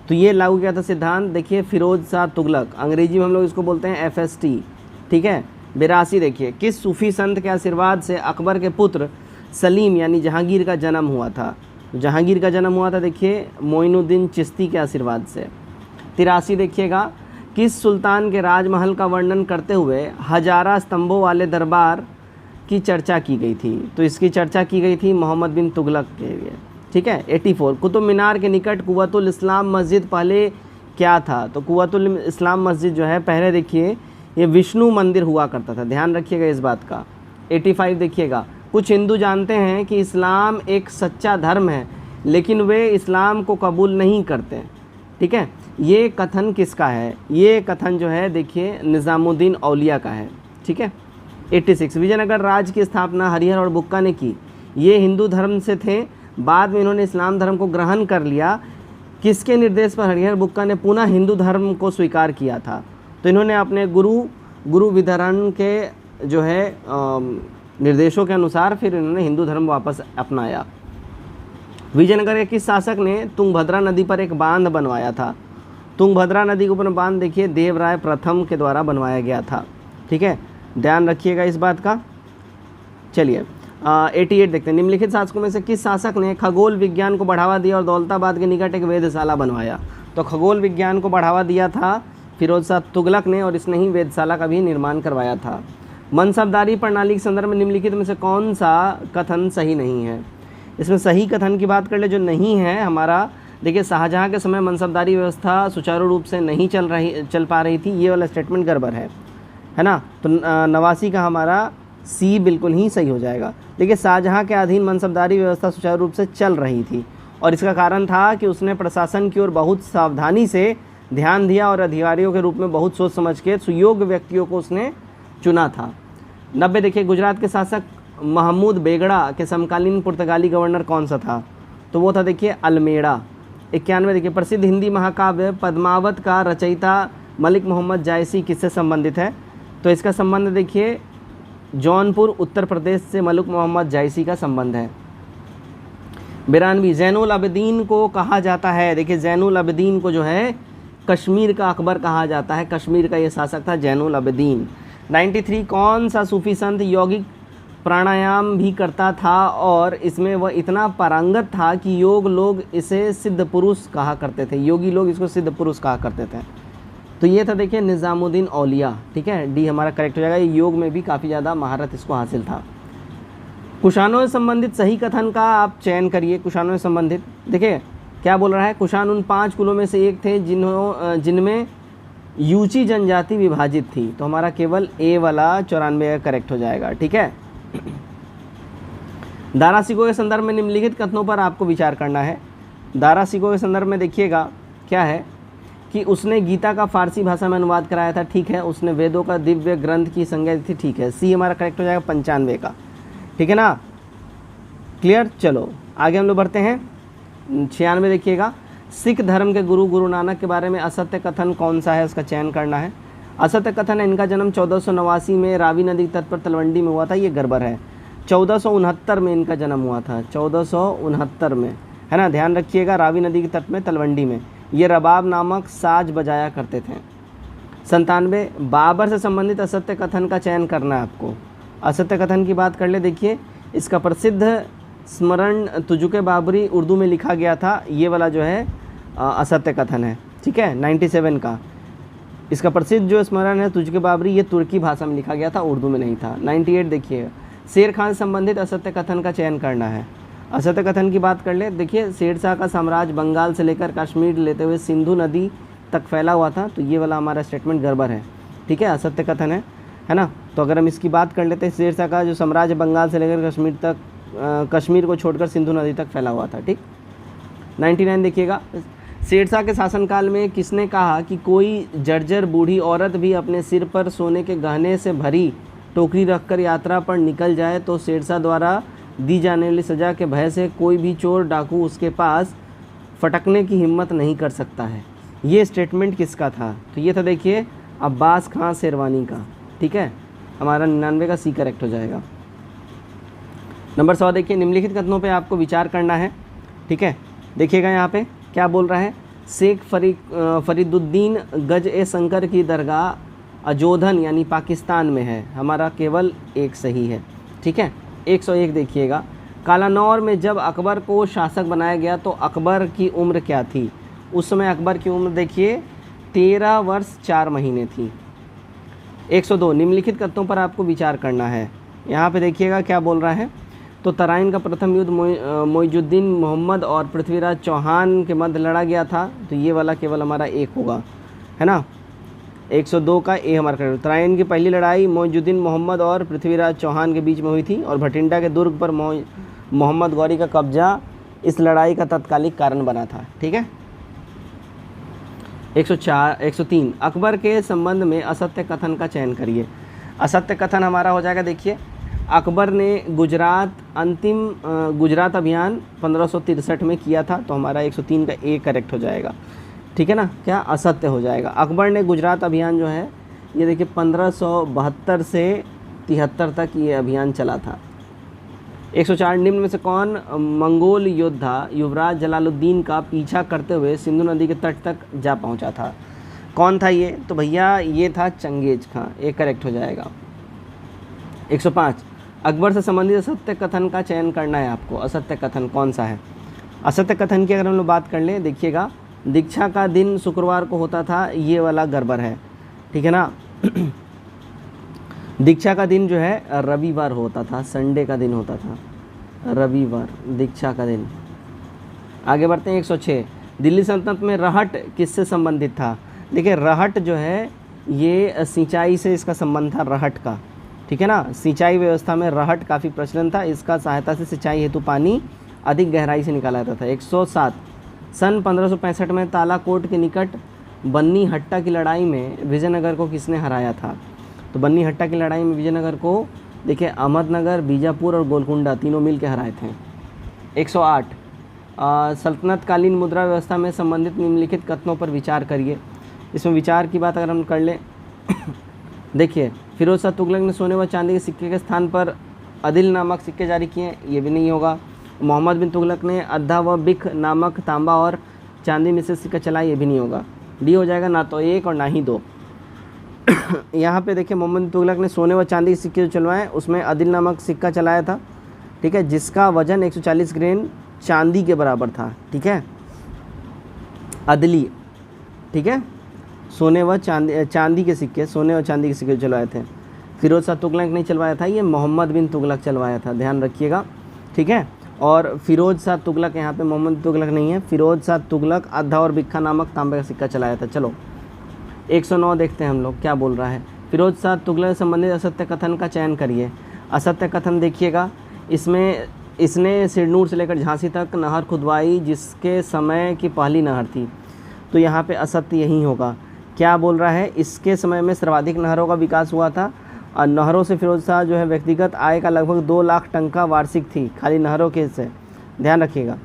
तो ये लागू किया था सिद्धांत देखिए फिरोज शाह तुगलक, अंग्रेजी में हम लोग इसको बोलते हैं FST, ठीक है। 82 देखिए, किस सूफी संत के आशीर्वाद से अकबर के पुत्र सलीम यानी जहांगीर का जन्म हुआ था? जहांगीर का जन्म हुआ था देखिए मोइनुद्दीन चिश्ती के आशीर्वाद से। 83 देखिएगा, किस सुल्तान के राजमहल का वर्णन करते हुए हजारा स्तंभों वाले दरबार की चर्चा की गई थी? तो इसकी चर्चा की गई थी मोहम्मद बिन तुगलक के लिए, ठीक है। 84 कुतुब मीनार के निकट कुव्वतुल इस्लाम मस्जिद पहले क्या था? तो कुव्वतुल इस्लाम मस्जिद जो है पहले देखिए ये विष्णु मंदिर हुआ करता था, ध्यान रखिएगा इस बात का। 85 देखिएगा, कुछ हिंदू जानते हैं कि इस्लाम एक सच्चा धर्म है लेकिन वे इस्लाम को कबूल नहीं करते, ठीक है। ये कथन किसका है? ये कथन जो है देखिए निज़ामुद्दीन औलिया का है, ठीक है। 86 विजयनगर राज्य की स्थापना हरिहर और बुक्का ने की, ये हिंदू धर्म से थे, बाद में इन्होंने इस्लाम धर्म को ग्रहण कर लिया। किसके निर्देश पर हरिहर बुक्का ने पुनः हिंदू धर्म को स्वीकार किया था? तो इन्होंने अपने गुरु विधरण के जो है निर्देशों के अनुसार फिर इन्होंने हिंदू धर्म वापस अपनाया। विजयनगर के किस शासक ने तुंगभद्रा नदी पर एक बांध बनवाया था? तुंगभद्रा नदी के ऊपर बांध देखिए देवराय प्रथम के द्वारा बनवाया गया था, ठीक है, ध्यान रखिएगा इस बात का। चलिए 88 देखते हैं, निम्नलिखित शासकों में से किस शासक ने खगोल विज्ञान को बढ़ावा दिया और दौलताबाद के निकट एक वेधशाला बनवाया? तो खगोल विज्ञान को बढ़ावा दिया था फिरोज शाह तुगलक ने, और इसने ही वेधशाला का भी निर्माण करवाया था। मनसबदारी प्रणाली के संदर्भ में निम्नलिखित में से कौन सा कथन सही नहीं है? इसमें सही कथन की बात कर ले जो नहीं है हमारा, देखिए शाहजहाँ के समय मनसबदारी व्यवस्था सुचारू रूप से नहीं चल पा रही थी, ये वाला स्टेटमेंट गड़बड़ है ना। तो 89 का हमारा सी बिल्कुल ही सही हो जाएगा। देखिए शाहजहाँ के अधीन मनसबदारी व्यवस्था सुचारू रूप से चल रही थी, और इसका कारण था कि उसने प्रशासन की ओर बहुत सावधानी से ध्यान दिया और अधिकारियों के रूप में बहुत सोच समझ के सुयोग्य व्यक्तियों को उसने चुना था। 90 देखिए, गुजरात के शासक महमूद बेगड़ा के समकालीन पुर्तगाली गवर्नर कौन सा था? तो वो था देखिए अल्मेड़ा। 91 देखिए प्रसिद्ध हिंदी महाकाव्य पद्मावत का रचयिता मलिक मोहम्मद जायसी किससे संबंधित है? तो इसका संबंध देखिए जौनपुर उत्तर प्रदेश से मलिक मोहम्मद जायसी का संबंध है। 92 ज़ैनुल आबिदीन को कहा जाता है, देखिए ज़ैनुल आबिदीन को जो है कश्मीर का अकबर कहा जाता है, कश्मीर का ये शासक था ज़ैनुल आबिदीन। 93 कौन सा सूफी संत यौगिक प्राणायाम भी करता था और इसमें वह इतना पारंगत था कि योग लोग इसे सिद्ध पुरुष कहा करते थे, योगी लोग इसको सिद्ध पुरुष कहा करते थे? तो ये था देखिए निज़ामुद्दीन औलिया, ठीक है, डी हमारा करेक्ट हो जाएगा। ये योग में भी काफ़ी ज़्यादा महारत इसको हासिल था। कुषाणों से संबंधित सही कथन का आप चयन करिए। कुषाणों से संबंधित देखिए क्या बोल रहा है, कुषाण उन 5 कुलों में से एक थे जिनमें यूची जनजाति विभाजित थी। तो हमारा केवल ए वाला 94 करेक्ट हो जाएगा, ठीक है। दारा सिकोह के संदर्भ में निम्नलिखित कथनों पर आपको विचार करना है। दारा सिकोह के संदर्भ में देखिएगा क्या है कि उसने गीता का फारसी भाषा में अनुवाद कराया था, ठीक है। उसने वेदों का दिव्य ग्रंथ की संज्ञा दी थी, ठीक है। सी हमारा करेक्ट हो जाएगा 95 का, ठीक है ना। क्लियर, चलो आगे हम लोग बढ़ते हैं। 96 देखिएगा सिख धर्म के गुरु नानक के बारे में असत्य कथन कौन सा है, उसका चयन करना है। असत्य कथन है इनका जन्म 1489 में रावी नदी के तट पर तलवंडी में हुआ था, ये गड़बड़ है। 1469 में इनका जन्म हुआ था, 1469 में, है ना, ध्यान रखिएगा, रावी नदी के तट में तलवंडी में। ये रबाब नामक साज बजाया करते थे। 97 बाबर से संबंधित असत्य कथन का चयन करना है आपको। असत्य कथन की बात कर ले, देखिए इसका प्रसिद्ध स्मरण तुजुके बाबरी उर्दू में लिखा गया था, ये वाला जो है असत्य कथन है, ठीक है। 97 का इसका प्रसिद्ध जो स्मरण है तुजुके बाबरी, ये तुर्की भाषा में लिखा गया था, उर्दू में नहीं था। 98 देखिए शेर खान से संबंधित असत्य कथन का चयन करना है। असत्य कथन की बात कर ले, देखिए शेरशाह का साम्राज्य बंगाल से लेकर कश्मीर लेते हुए सिंधु नदी तक फैला हुआ था, तो ये वाला हमारा स्टेटमेंट गड़बड़ है, ठीक है, असत्य कथन है ना। तो अगर हम इसकी बात कर लेते हैं, शेरशाह का जो साम्राज्य बंगाल से लेकर कश्मीर तक, कश्मीर को छोड़कर सिंधु नदी तक फैला हुआ था, ठीक। 99 देखिएगा शेरशाह के शासनकाल में किसने कहा कि कोई जर्जर बूढ़ी औरत भी अपने सिर पर सोने के गहने से भरी टोकरी रखकर यात्रा पर निकल जाए तो शेरशाह द्वारा दी जाने वाली सज़ा के भय से कोई भी चोर डाकू उसके पास फटकने की हिम्मत नहीं कर सकता है। ये स्टेटमेंट किसका था? तो ये था देखिए अब्बास खां शेरवानी का, ठीक है। हमारा 99 का सी करेक्ट हो जाएगा। नंबर 100 देखिए निम्नलिखित कथनों पे आपको विचार करना है, ठीक है। देखिएगा यहाँ पे क्या बोल रहा है, शेख फरीदुद्दीन गज ए शंकर की दरगाह अजोधन यानी पाकिस्तान में है, हमारा केवल एक सही है, ठीक है। 101 देखिएगा कालानौर में जब अकबर को शासक बनाया गया तो अकबर की उम्र क्या थी? उस समय अकबर की उम्र देखिए 13 वर्ष 4 महीने थी। 102 निम्नलिखित कथनों पर आपको विचार करना है। यहाँ पे देखिएगा क्या बोल रहा है, तो तराइन का प्रथम युद्ध मोइजुद्दीन मोहम्मद और पृथ्वीराज चौहान के मध्य लड़ा गया था, तो ये वाला केवल हमारा एक होगा, है ना। 102 का ए हमारा करेक्ट। तराइन की पहली लड़ाई मोइजुद्दीन मोहम्मद और पृथ्वीराज चौहान के बीच में हुई थी और भटिंडा के दुर्ग पर मोहम्मद गौरी का कब्जा इस लड़ाई का तत्कालिक कारण बना था, ठीक है। 103 अकबर के संबंध में असत्य कथन का चयन करिए। असत्य कथन हमारा हो जाएगा, देखिए अकबर ने गुजरात अभियान 1563 में किया था, तो हमारा 103 का ए करेक्ट हो जाएगा, ठीक है ना। क्या असत्य हो जाएगा, अकबर ने गुजरात अभियान जो है ये देखिए 1572 से 73 तक ये अभियान चला था। 104 निम्न में से कौन मंगोल योद्धा युवराज जलालुद्दीन का पीछा करते हुए सिंधु नदी के तट तक जा पहुंचा था? कौन था ये? तो भैया ये था चंगेज खां, ये करेक्ट हो जाएगा। 105 अकबर से संबंधित असत्य कथन का चयन करना है आपको। असत्य कथन कौन सा है? असत्य कथन की अगर हम लोग बात कर लें, देखिएगा दीक्षा का दिन शुक्रवार को होता था, ये वाला गड़बड़ है, ठीक है ना। दीक्षा का दिन जो है रविवार होता था, संडे का दिन होता था, रविवार दीक्षा का दिन। आगे बढ़ते हैं। 106 दिल्ली सल्तनत में रहट किससे संबंधित था? देखिए रहट जो है ये सिंचाई से इसका संबंध था, रहट का, ठीक है ना। सिंचाई व्यवस्था में रहट काफ़ी प्रचलन था, इसका सहायता से सिंचाई हेतु पानी अधिक गहराई से निकाला जाता था। 107 सन 1565 में तालाकोट के निकट बन्नी हट्टा की लड़ाई में विजयनगर को किसने हराया था? तो बन्नी हट्टा की लड़ाई में विजयनगर को देखिए अहमदनगर, बीजापुर और गोलकुंडा तीनों मिल के हराए थे। 108 सल्तनतकालीन मुद्रा व्यवस्था में संबंधित निम्नलिखित कथनों पर विचार करिए। इसमें विचार की बात अगर हम कर लें देखिए फिरोज शाह तुगलक ने सोने व चांदी के सिक्के के स्थान पर अदिल नामक सिक्के जारी किए, ये भी नहीं होगा। मोहम्मद बिन तुगलक ने अद्धा व बिख नामक तांबा और चांदी में से सिक्का चलाया, ये भी नहीं होगा। डी हो जाएगा ना तो 1 और ना ही 2। यहाँ पे देखिए मोहम्मद बिन तुगलक ने सोने व चांदी के सिक्के जो चलवाए उसमें अदिल नामक सिक्का चलाया था, ठीक है, जिसका वजन 140 ग्राम चांदी के बराबर था, ठीक है, अदली, ठीक है, सोने व चांदी के सिक्के, सोने और चांदी के सिक्के चलवाए थे। फिरोज शाह तुगलक नहीं चलवाया था, ये मोहम्मद बिन तुगलक चलवाया था, ध्यान रखिएगा, ठीक है। और फिरोज शाह तुगलक यहाँ पे मोहम्मद बिन तुगलक नहीं है, फिरोज शाह तुगलक अद्धा और बिक्खा नामक तांबे का सिक्का चलाया था। चलो 109 देखते हैं हम लोग क्या बोल रहा है। फिरोज शाह तुगलक से संबंधित असत्य कथन का चयन करिए। असत्य कथन देखिएगा, इसमें इसने सिरनूर से लेकर झांसी तक नहर खुदवाई जिसके समय की पहली नहर थी, तो यहाँ पे असत्य यही होगा। क्या बोल रहा है, इसके समय में सर्वाधिक नहरों का विकास हुआ था और नहरों से फिरोज शाह जो है व्यक्तिगत आय का लगभग 2 लाख टंका वार्षिक थी, खाली नहरों के से, ध्यान रखिएगा।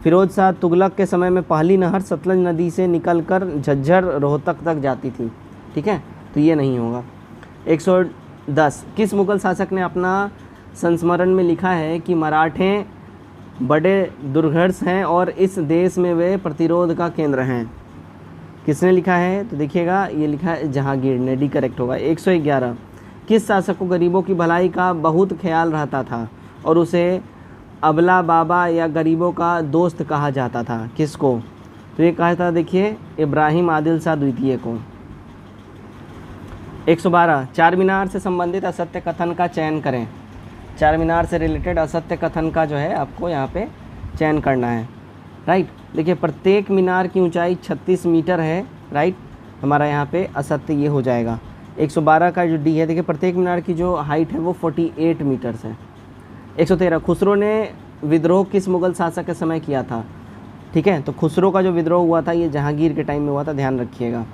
फिरोज शाह तुगलक के समय में पहली नहर सतलज नदी से निकलकर झज्जर रोहतक तक जाती थी, ठीक है, तो ये नहीं होगा। 110 किस मुगल शासक ने अपना संस्मरण में लिखा है कि मराठे बड़े दुर्धर्ष हैं और इस देश में वे प्रतिरोध का केंद्र हैं? किसने लिखा है, तो देखिएगा ये लिखा है जहांगीर ने, डी करेक्ट होगा। 111 किस शासक को गरीबों की भलाई का बहुत ख्याल रहता था और उसे अबला बाबा या गरीबों का दोस्त कहा जाता था? किसको, तो ये कहा था देखिए इब्राहिम आदिल शाह द्वितीय को। 112 चार मीनार से संबंधित असत्य कथन का चयन करें। चार मीनार से रिलेटेड असत्य कथन का जो है आपको यहाँ पे चयन करना है, राइट। देखिए प्रत्येक मीनार की ऊंचाई 36 मीटर है, राइट, हमारा यहाँ पे असत्य ये हो जाएगा। 112 का जो डी है, देखिए प्रत्येक मीनार की जो हाइट है वो 48 मीटर्स है। 113 खुसरो ने विद्रोह किस मुगल शासक के समय किया था? ठीक है, तो खुसरो का जो विद्रोह हुआ था ये जहांगीर के टाइम में हुआ था, ध्यान रखिएगा।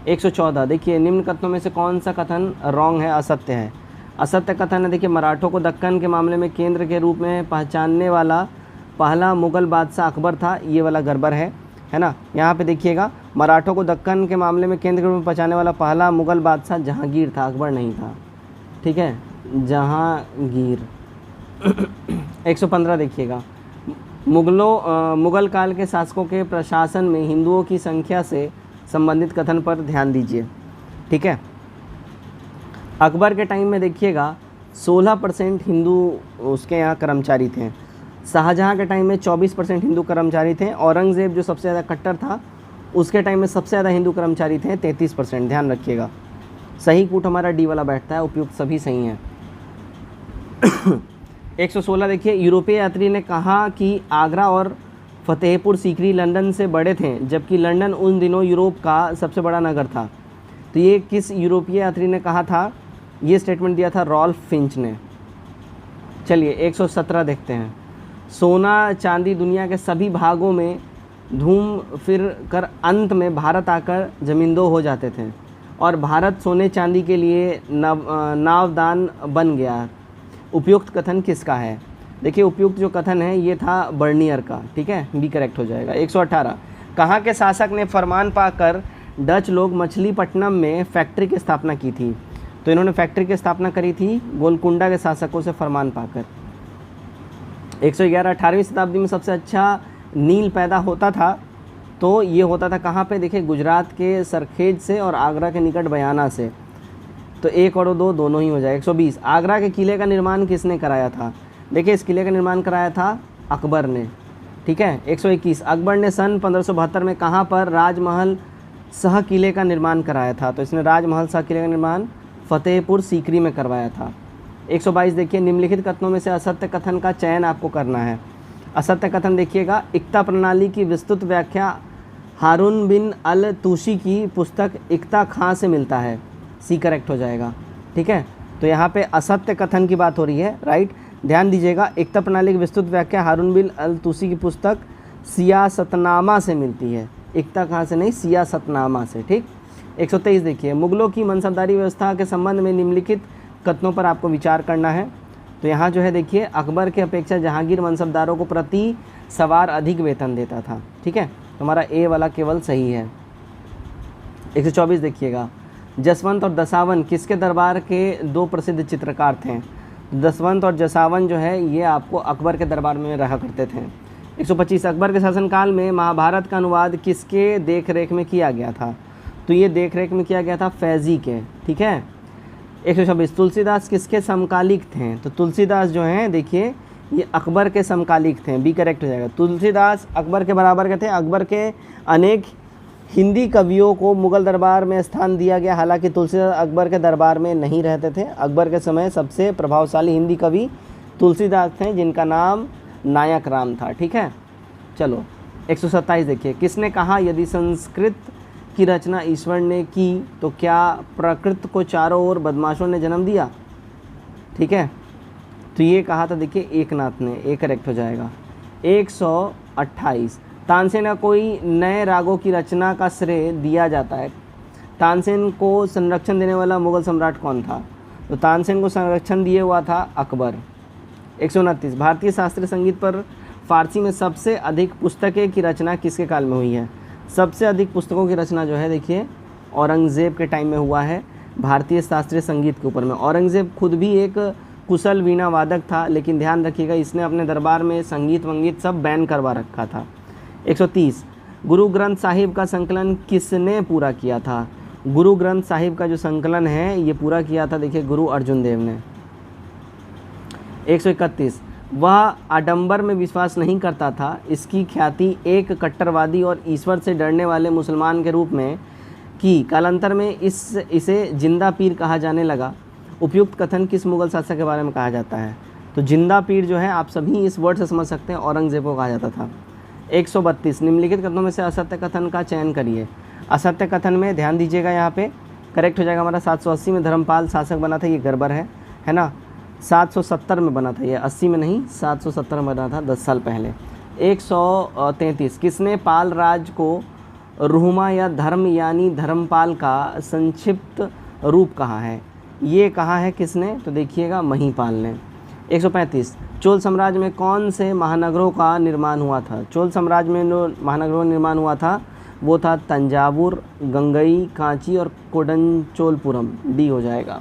114 देखिए निम्न कथनों में से कौन सा कथन रॉन्ग है, असत्य है? असत्य कथन है देखिए मराठों को दक्कन के मामले में केंद्र के रूप में पहचानने वाला पहला मुगल बादशाह अकबर था, ये वाला गड़बड़ है ना। यहाँ पे देखिएगा मराठों को दक्कन के मामले में केंद्र के रूप में पहचानने वाला पहला मुगल बादशाह जहांगीर था, अकबर नहीं था, ठीक है, जहांगीर। 115 देखिएगा मुगल काल के शासकों के प्रशासन में हिंदुओं की संख्या से संबंधित कथन पर ध्यान दीजिए, ठीक है। अकबर के टाइम में देखिएगा 16% हिंदू उसके यहाँ कर्मचारी थे। शाहजहाँ के टाइम में 24% हिंदू कर्मचारी थे। औरंगज़ेब जो सबसे ज़्यादा कट्टर था उसके टाइम में सबसे ज़्यादा हिंदू कर्मचारी थे 33%, ध्यान रखिएगा। सही कूट हमारा डी वाला बैठता है, उपयुक्त सभी सही हैं। 116 देखिए यूरोपीय यात्री ने कहा कि आगरा और फतेहपुर सीकरी लंदन से बड़े थे जबकि लंदन उन दिनों यूरोप का सबसे बड़ा नगर था, तो ये किस यूरोपीय यात्री ने कहा था? ये स्टेटमेंट दिया था रॉल्फ फिंच ने। चलिए 117 देखते हैं। सोना चांदी दुनिया के सभी भागों में धूम फिर कर अंत में भारत आकर जमींदोज हो जाते थे और भारत सोने चांदी के लिए नावदान बन गया। उपयुक्त कथन किसका है? देखिए उपयुक्त जो कथन है ये था बर्नियर का, ठीक है, बी करेक्ट हो जाएगा। 118 कहाँ के शासक ने फरमान पाकर डच लोग मछलीपट्टनम में फैक्ट्री की स्थापना की थी? तो इन्होंने फैक्ट्री की स्थापना करी थी गोलकुंडा के शासकों से फरमान पाकर। 111 18वीं शताब्दी में सबसे अच्छा नील पैदा होता था, तो ये होता था कहाँ पे? देखिए गुजरात के सरखेज से और आगरा के निकट बयाना से, तो 1 और 2 दोनों ही हो जाए। 120 आगरा के किले का निर्माण किसने कराया था? देखिए इस किले का निर्माण कराया था अकबर ने, ठीक है। 121 अकबर ने सन 1572 में कहाँ पर राजमहल सह किले का निर्माण कराया था? तो इसने राजमहल सह किले का निर्माण फतेहपुर सीकरी में करवाया था। 122 देखिए निम्नलिखित कथनों में से असत्य कथन का चयन आपको करना है। असत्य कथन देखिएगा इक्ता प्रणाली की विस्तृत व्याख्या हारून बिन अल तूसी की पुस्तक इक्ता खां से मिलता है, सी करेक्ट हो जाएगा, ठीक है। तो यहाँ पे असत्य कथन की बात हो रही है, राइट, ध्यान दीजिएगा। इक्ता प्रणाली की विस्तृत व्याख्या हारून बिन अल तूसी की पुस्तक सियासतनामा से मिलती है, इक्ता खां से नहीं, सियासतनामा से, ठीक। 123 देखिए मुगलों की मनसबदारी व्यवस्था के संबंध में निम्नलिखित कथनों पर आपको विचार करना है। तो यहाँ जो है देखिए, अकबर के अपेक्षा जहांगीर मनसबदारों को प्रति सवार अधिक वेतन देता था। ठीक है, तो हमारा ए वाला केवल सही है। 124 देखिएगा, जसवंत और दसावन किसके दरबार के दो प्रसिद्ध चित्रकार थे? दसवंत और जसावन जो है ये आपको अकबर के दरबार में रहा करते थे। 125, अकबर के शासनकाल में महाभारत का अनुवाद किसके देख रेख में किया गया था? तो ये देख रेख में किया गया था फैजी के। ठीक है। 126, तुलसीदास किसके समकालिक थे? तो तुलसीदास जो हैं देखिए ये अकबर के समकालिक थे। बी करेक्ट हो जाएगा। तुलसीदास अकबर के बराबर के थे। अकबर के अनेक हिंदी कवियों को मुगल दरबार में स्थान दिया गया, हालांकि तुलसीदास अकबर के दरबार में नहीं रहते थे। अकबर के समय सबसे प्रभावशाली हिंदी कवि तुलसीदास थे, जिनका नाम नायक राम था। ठीक है, चलो 127 देखिए, किसने कहा यदि संस्कृत की रचना ईश्वर ने की तो क्या प्रकृति को चारों ओर बदमाशों ने जन्म दिया? ठीक है, तो ये कहा था देखिए एकनाथ ने। ए करेक्ट हो जाएगा। 128, तानसेन का कोई नए रागों की रचना का श्रेय दिया जाता है। तानसेन को संरक्षण देने वाला मुगल सम्राट कौन था? तो तानसेन को संरक्षण दिए हुआ था अकबर। 129, भारतीय शास्त्रीय संगीत पर फारसी में सबसे अधिक पुस्तकें की रचना किसके काल में हुई है? सबसे अधिक पुस्तकों की रचना जो है देखिए औरंगज़ेब के टाइम में हुआ है, भारतीय शास्त्रीय संगीत के ऊपर में। औरंगज़ेब खुद भी एक कुशल वीणा वादक था, लेकिन ध्यान रखिएगा इसने अपने दरबार में संगीत वंगीत सब बैन करवा रखा था। 130, गुरु ग्रंथ साहिब का संकलन किसने पूरा किया था? गुरु ग्रंथ साहिब का जो संकलन है ये पूरा किया था देखिए गुरु अर्जुन देव ने। 131, वह आडंबर में विश्वास नहीं करता था। इसकी ख्याति एक कट्टरवादी और ईश्वर से डरने वाले मुसलमान के रूप में की। कालांतर में इसे जिंदा पीर कहा जाने लगा। उपयुक्त कथन किस मुगल शासक के बारे में कहा जाता है? तो जिंदा पीर जो है आप सभी इस वर्ड से समझ सकते हैं, औरंगजेब को कहा जाता था। 132, निम्नलिखित कथनों में से असत्य कथन का चयन करिए। असत्य कथन में ध्यान दीजिएगा, यहाँ पे करेक्ट हो जाएगा हमारा 780 में धर्मपाल शासक बना था, ये गड़बड़ है ना। 770 में बना था, ये 80 में नहीं 770 में बना था, 10 साल पहले। 133, किसने पाल राज को रुहमा या धर्म यानी धर्मपाल का संक्षिप्त रूप कहा है? ये कहा है किसने? तो देखिएगा महीपाल ने। 135, चोल साम्राज्य में कौन से महानगरों का निर्माण हुआ था? चोल साम्राज्य में जो महानगरों का निर्माण हुआ था वो था तंजावुर, गंगई, कांची और कोडंचोलपुरम। डी हो जाएगा।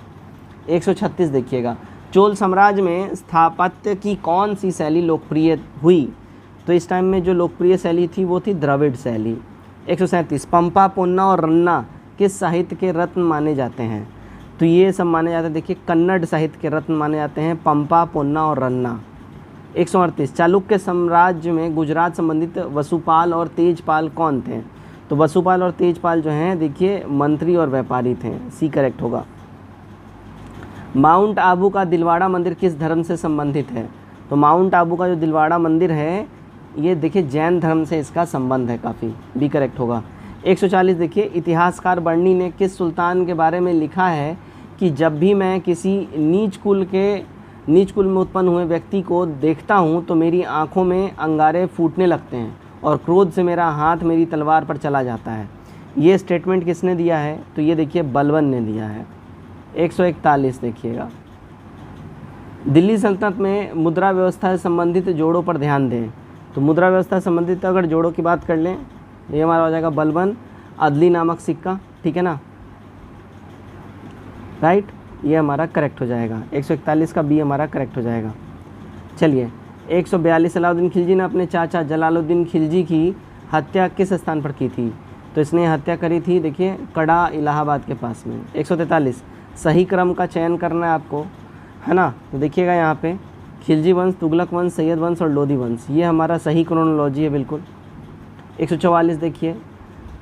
136 देखिएगा, चोल साम्राज्य में स्थापत्य की कौन सी शैली लोकप्रिय हुई? तो इस टाइम में जो लोकप्रिय शैली थी वो थी द्रविड़ शैली। 137, पंपा, पोन्ना और रन्ना किस साहित्य के रत्न माने जाते हैं? तो ये सब माने जाते हैं देखिए कन्नड़ साहित्य के रत्न माने जाते हैं पंपा, पोन्ना और रन्ना। 138, चालुक्य साम्राज्य में गुजरात संबंधित वसुपाल और तेजपाल कौन थे? तो वसुपाल और तेजपाल जो हैं देखिए मंत्री और व्यापारी थे। सी करेक्ट होगा। माउंट आबू का दिलवाड़ा मंदिर किस धर्म से संबंधित है? तो माउंट आबू का जो दिलवाड़ा मंदिर है ये देखिए जैन धर्म से इसका संबंध है काफ़ी। बी करेक्ट होगा। 140 देखिए, इतिहासकार बर्नी ने किस सुल्तान के बारे में लिखा है कि जब भी मैं किसी नीच कुल में उत्पन्न हुए व्यक्ति को देखता हूँ तो मेरी आँखों में अंगारे फूटने लगते हैं और क्रोध से मेरा हाथ मेरी तलवार पर चला जाता है। ये स्टेटमेंट किसने दिया है? तो ये देखिए बलबन ने दिया है। 141 देखिएगा, दिल्ली सल्तनत में मुद्रा व्यवस्था से संबंधित जोड़ों पर ध्यान दें। तो मुद्रा व्यवस्था से संबंधित अगर जोड़ों की बात कर लें ये हमारा हो जाएगा बलबन, अदली नामक सिक्का। ठीक है ना, राइट, ये हमारा करेक्ट हो जाएगा। 141 का बी हमारा करेक्ट हो जाएगा। चलिए 142, अलाउद्दीन खिलजी ने अपने चाचा जलालुद्दीन खिलजी की हत्या किस स्थान पर की थी? तो इसने हत्या करी थी देखिए कड़ा, इलाहाबाद के पास में। 143, सही क्रम का चयन करना है आपको, है ना। तो देखिएगा यहाँ पे खिलजी वंश, तुगलक वंश, सैयद वंश और लोधी वंश, ये हमारा सही क्रोनोलॉजी है बिल्कुल। 144 देखिए,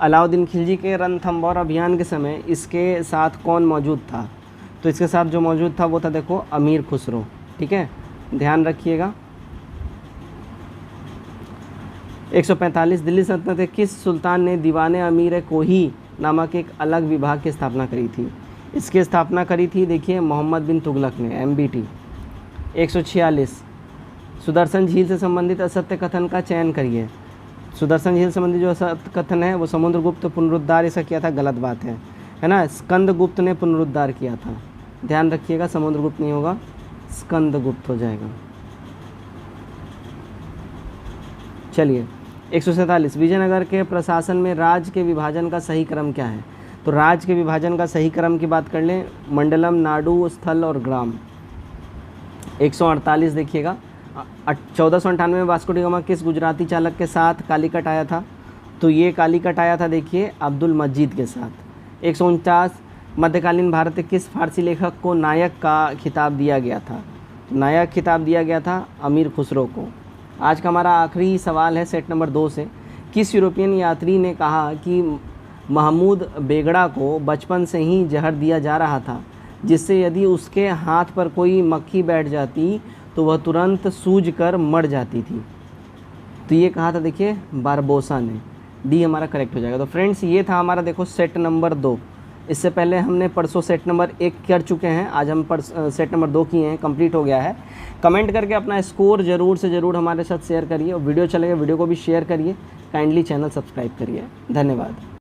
अलाउद्दीन खिलजी के रणथंभौर अभियान के समय इसके साथ कौन मौजूद था? तो इसके साथ जो मौजूद था वो था देखो अमीर खुसरो। ठीक है, ध्यान रखिएगा। 145, दिल्ली सल्तनत के किस सुल्तान ने दीवाने अमीर कोही नामक एक अलग विभाग की स्थापना करी थी? इसकी स्थापना करी थी देखिए मोहम्मद बिन तुगलक ने, MBT। 146, सुदर्शन झील से संबंधित असत्य कथन का चयन करिए। सुदर्शन झील संबंधी जो असत्य कथन है वो समुद्रगुप्त पुनरुद्धार इसका किया था, गलत बात है ना। स्कंदगुप्त ने पुनरुद्धार किया था। ध्यान रखिएगा, समुद्रगुप्त नहीं होगा, स्कंदगुप्त हो जाएगा। चलिए 147, विजयनगर के प्रशासन में राज्य के विभाजन का सही क्रम क्या है? तो राज्य के विभाजन का सही क्रम की बात कर लें, मंडलम, नाडु, स्थल और ग्राम। 148 देखिएगा, 1498 में वास्को डी गामा किस गुजराती चालक के साथ कालीकट आया था? तो ये कालीकट आया था देखिए अब्दुल मजीद के साथ। 149, मध्यकालीन भारत के किस फारसी लेखक को नायक का खिताब दिया गया था? नायक खिताब दिया गया था अमीर खुसरो को। आज का हमारा आखिरी सवाल है सेट नंबर 2 से, किस यूरोपियन यात्री ने कहा कि महमूद बेगड़ा को बचपन से ही जहर दिया जा रहा था, जिससे यदि उसके हाथ पर कोई मक्खी बैठ जाती तो वह तुरंत सूज कर मर जाती थी? तो ये कहा था देखिए बारबोसा ने। डी हमारा करेक्ट हो जाएगा। तो फ्रेंड्स ये था हमारा देखो सेट नंबर 2। इससे पहले हमने परसों सेट नंबर 1 कर चुके हैं, आज हम सेट नंबर 2 किए हैं, कंप्लीट हो गया है। कमेंट करके अपना स्कोर ज़रूर से ज़रूर हमारे साथ शेयर करिए और वीडियो चलेगा वीडियो को भी शेयर करिए। काइंडली चैनल सब्सक्राइब करिए। धन्यवाद।